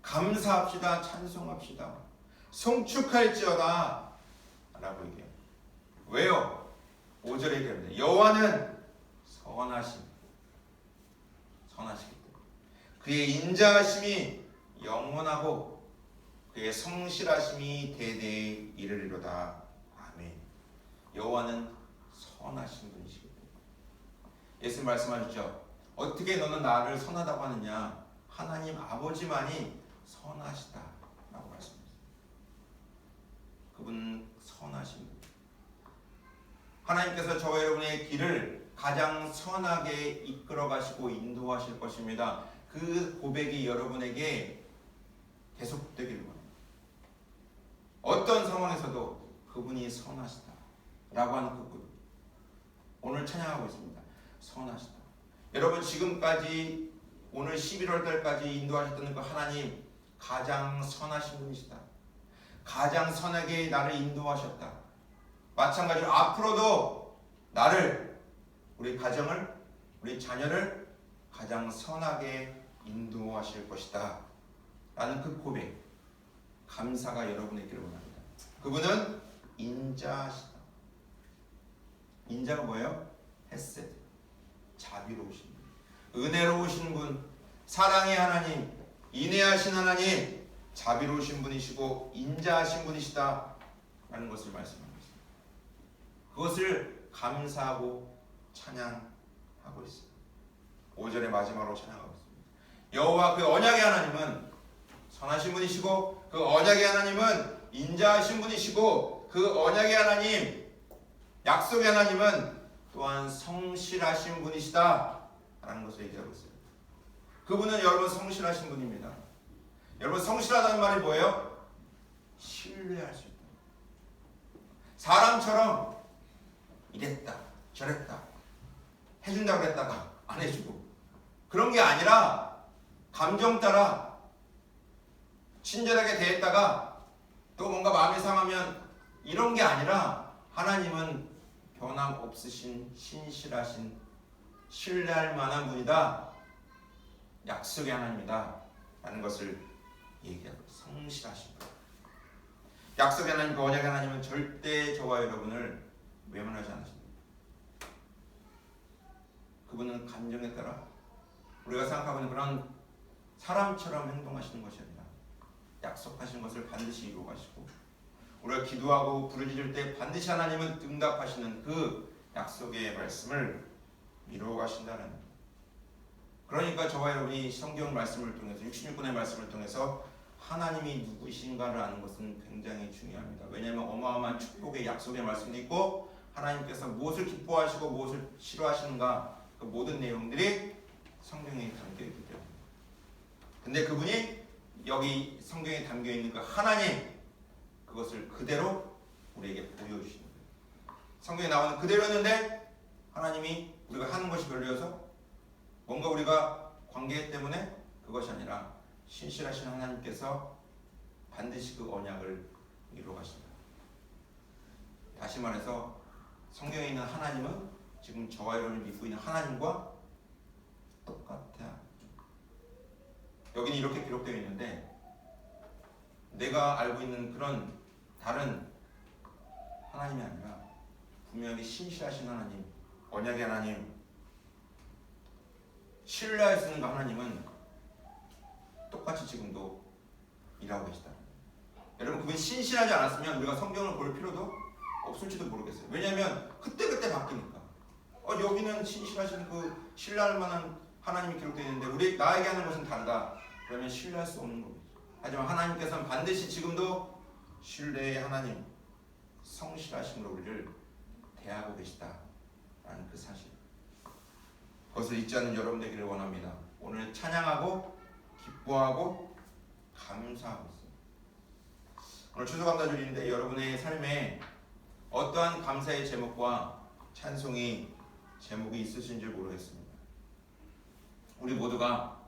감사합시다. 찬송합시다. 송축할지어다 라고 얘기해요. 왜요? 5절에 얘기합니다. 여호와는 선하시기 때문에 그의 인자하심이 영원하고 그의 성실하심이 대대에 이르리로다. 아멘. 여호와는 선하신 분이시기 때문에 예수님 말씀하셨죠. 어떻게 너는 나를 선하다고 하느냐? 하나님 아버지만이 선하시다라고 말씀하셨어요. 그분은 선하신 분. 하나님께서 저와 여러분의 길을 가장 선하게 이끌어 가시고 인도하실 것입니다. 그 고백이 여러분에게 계속되기를 원합니다. 어떤 상황에서도 그분이 선하시다 라고 하는 그분, 오늘 찬양하고 있습니다. 선하시다. 여러분, 지금까지 오늘 11월 달까지 인도하셨던 그 하나님, 가장 선하신 분이시다. 가장 선하게 나를 인도하셨다. 마찬가지로 앞으로도 나를, 우리 가정을, 우리 자녀를 가장 선하게 인도하실 것이다 라는 그 고백, 감사가 여러분의 길을 원합니다. 그분은 인자하시다. 인자가 뭐예요? 헤세드, 자비로우신 분, 은혜로우신 분, 사랑의 하나님, 인애하신 하나님, 자비로우신 분이시고 인자하신 분이시다 라는 것을 말씀합니다. 그것을 감사하고 찬양하고 있습니다. 5절의 마지막으로 찬양하고 있습니다. 여호와 그 언약의 하나님은 선하신 분이시고 그 언약의 하나님은 인자하신 분이시고 그 언약의 하나님, 약속의 하나님은 또한 성실하신 분이시다 라는 것을 얘기하고 있어요. 그분은 여러분 성실하신 분입니다. 여러분, 성실하다는 말이 뭐예요? 신뢰할 수 있다. 사람처럼 이랬다 저랬다 해준다고 했다가 안 해주고 그런 게 아니라 감정 따라 친절하게 대했다가 또 뭔가 마음이 상하면 이런 게 아니라 하나님은 변함없으신 신실하신 신뢰할 만한 분이다. 약속의 하나님이다 라는 것을 얘기하고 성실하신 분. 약속의 하나님, 그 언약의 하나님은 절대 저와 여러분을 외면하지 않으십니다. 그분은 감정에 따라 우리가 생각하고 있는 그런 사람처럼 행동하시는 것이 아니라 약속하신 것을 반드시 이루어 가시고 우리가 기도하고 부르짖을 때 반드시 하나님은 응답하시는 그 약속의 말씀을 이루어 가신다는 겁니다. 그러니까 저와 여러분이 성경 말씀을 통해서 66권의 말씀을 통해서 하나님이 누구이신가를 아는 것은 굉장히 중요합니다. 왜냐하면 어마어마한 축복의 약속의 말씀도 있고 하나님께서 무엇을 기뻐하시고 무엇을 싫어하시는가 그 모든 내용들이 성경에 담겨있기 때문에. 근데 그분이 여기 성경에 담겨있는 그 하나님, 그것을 그대로 우리에게 보여주시는 거예요. 성경에 나오는 그대로였는데 하나님이 우리가 하는 것이 별로여서 뭔가 우리가 관계 때문에 그것이 아니라 신실하신 하나님께서 반드시 그 언약을 이루어 가신다. 다시 말해서 성경에 있는 하나님은 지금 저와 여러분이 믿고 있는 하나님과 똑같아요. 여기는 이렇게 기록되어 있는데 내가 알고 있는 그런 다른 하나님이 아니라 분명히 신실하신 하나님, 언약의 하나님, 신뢰할 수 있는 그 하나님은 똑같이 지금도 일하고 계시다. 여러분, 그분이 신실하지 않았으면 우리가 성경을 볼 필요도 없을지도 모르겠어요. 왜냐하면 그때그때 바뀌니까. 여기는 신실하신 그 신뢰할 만한 하나님이 기록되어 있는데 나에게 하는 것은 다르다. 그러면 신뢰할 수 없는 거겠죠. 하지만 하나님께서는 반드시 지금도 신뢰의 하나님, 성실하심으로 우리를 대하고 계시다라는 그 사실. 그것을 잊지 않는 여러분 되기를 원합니다. 오늘 찬양하고 기뻐하고 감사하고 있습니다. 오늘 추수감사주일인데 여러분의 삶에 어떠한 감사의 제목과 찬송이 제목이 있으신지 모르겠습니다. 우리 모두가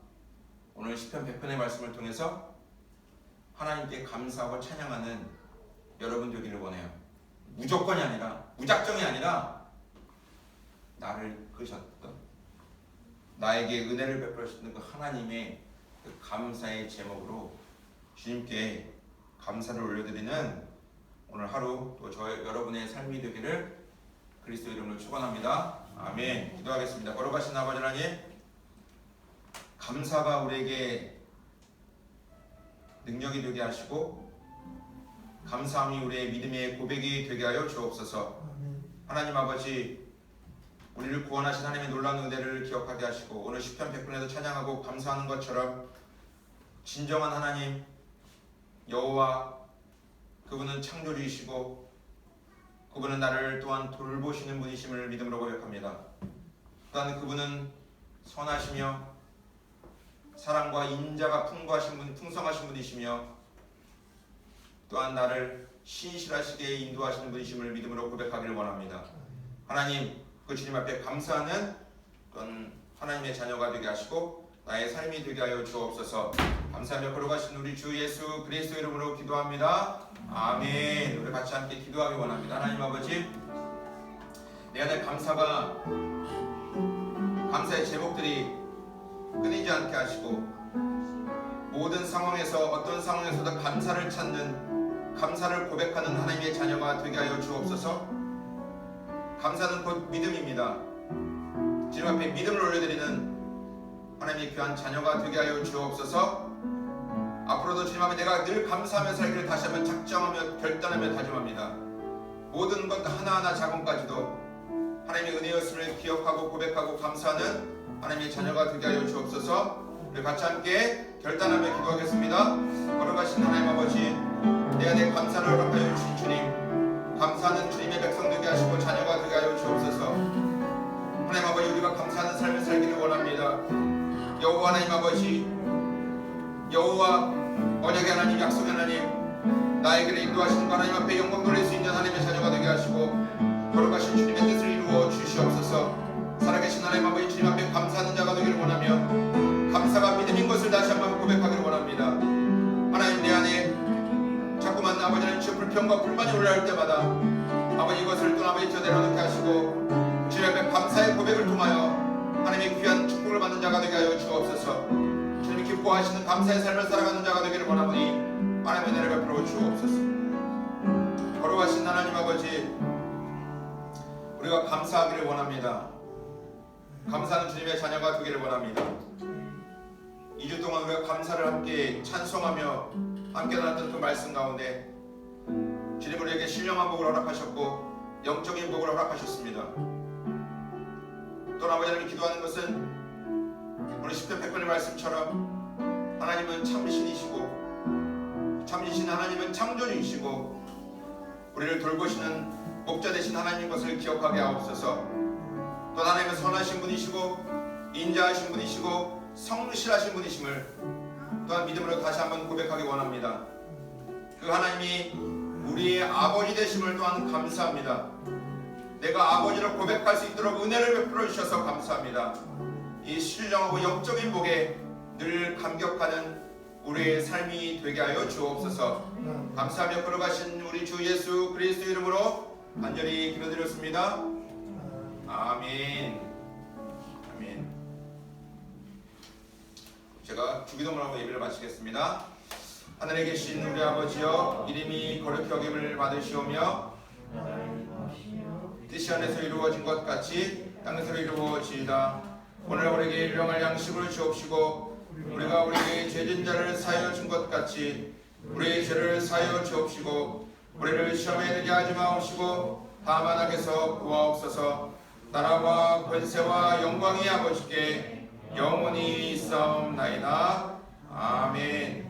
오늘 시편 100편의 말씀을 통해서 하나님께 감사하고 찬양하는 여러분 되기를 원해요. 무조건이 아니라, 무작정이 아니라 나를 이끄셨던, 나에게 은혜를 베풀으셨던 그 하나님의 그 감사의 제목으로 주님께 감사를 올려드리는 오늘 하루 또 여러분의 삶이 되기를 그리스도 이름으로 축원합니다. 아멘. 기도하겠습니다. 거룩하신 아버지 하나님, 감사가 우리에게 능력이 되게 하시고 감사함이 우리의 믿음의 고백이 되게 하여 주옵소서. 하나님 아버지, 우리를 구원하신 하나님의 놀라운 은혜를 기억하게 하시고 오늘 시편 100편에서 찬양하고 감사하는 것처럼 진정한 하나님 여호와, 그분은 창조주이시고 그분은 나를 또한 돌보시는 분이심을 믿음으로 고백합니다. 또한 그분은 선하시며 사랑과 인자가 풍성하신 분이시며 또한 나를 신실하시게 인도하시는 분이심을 믿음으로 고백하기를 원합니다. 하나님, 그 주님 앞에 감사하는 그런 하나님의 자녀가 되게 하시고 나의 삶이 되게 하여 주옵소서. 감사하며 걸어가신 우리 주 예수 그리스도 이름으로 기도합니다. 아멘. 우리 같이 함께 기도하기 원합니다. 하나님 아버지, 내 안에 감사의 제목들이 끊이지 않게 하시고 모든 상황에서 어떤 상황에서도 감사를 찾는, 감사를 고백하는 하나님의 자녀가 되게 하여 주옵소서. 감사는 곧 믿음입니다. 주님 앞에 믿음을 올려드리는 하나님의 귀한 자녀가 되게 하여 주옵소서. 앞으로도 주님 앞에 내가 늘 감사하며 살기를 다시 한번 작정하며 결단하며 다짐합니다. 모든 것 하나하나 작은까지도 하나님의 은혜였음을 기억하고 고백하고 감사하는 하나님의 자녀가 되게 하여 주옵소서. 우리 같이 함께 결단하며 기도하겠습니다. 걸어가신 하나님 아버지, 내 안에 감사를 허락하여 주신 주님, 감사하는 주님의 백성 되게 하시고 자녀가 되게 하여 주옵소서. 하나님 아버지, 우리가 감사하는 삶을 살기를 원합니다. 여호와 하나님 아버지, 여호와 언약의 하나님, 약속의 하나님, 나의 길을 인도하시는 하나님 앞에 영광 돌릴 수 있는 하나님의 자녀가 되게 하시고 걸어가신 주님의 뜻을 이루어 주시옵소서. 살아계신 하나님 아버지, 주님 앞에 감사하는 자가 되기를 원하며 감사가 믿음인 것을 다시 한번 고백하기를 원합니다. 하나님, 내 안에 자꾸만 아버지 하나님 주의 불평과 불만이 올라올 때마다 아버지 이것을 또 아버지 저 내려놓게 하시고 주님 앞에 감사의 고백을 통하여 하나님의 귀한 축복을 받는 자가 되게 하여 주옵소서. 주님이 기뻐하시는 감사의 삶을 살아가는 자가 되기를 원하오니 하나님의 은혜를 베풀어 주옵소서. 걸어가신 하나님 아버지, 우리가 감사하기를 원합니다. 감사하는 주님의 자녀가 되기를 원합니다. 2주 동안 우리가 감사를 함께 찬송하며 함께 나눴던 그 말씀 가운데 주님 우리에게 신령한 복을 허락하셨고 영적인 복을 허락하셨습니다. 또 아버지 하나님, 기도하는 것은 오늘 10편 100편의 말씀처럼 하나님은 참신이시고 참신이신 하나님은 창조주이시고 우리를 돌보시는 목자 되신 하나님인 것을 기억하게 하옵소서. 또 하나님은 선하신 분이시고 인자하신 분이시고 성실하신 분이심을 또한 믿음으로 다시 한번 고백하기 원합니다. 그 하나님이 우리의 아버지 되심을 또한 감사합니다. 내가 아버지를 고백할 수 있도록 은혜를 베풀어 주셔서 감사합니다. 이 신령하고 영적인 복에 늘 감격하는 우리의 삶이 되게 하여 주옵소서. 감사하며 걸어가신 우리 주 예수 그리스도 이름으로 간절히 기도드렸습니다. 아멘. 아멘. 제가 주기도문을 하고 예배를 마치겠습니다. 하늘에 계신 우리 아버지여, 이름이 거룩히 여김을 받으시오며 뜻이 하늘에서 이루어진 것 같이 땅에서 이루어지이다. 오늘 우리에게 일용할 양식을 주옵시고 우리가 우리에게 죄진 자를 사하여 준 것 같이 우리의 죄를 사하여 주옵시고 우리를 시험에 들게 하지 마옵시고 다만 악에서 구하옵소서. 나라와 권세와 영광이 아버지께 영원히 있사옵나이다. 아멘.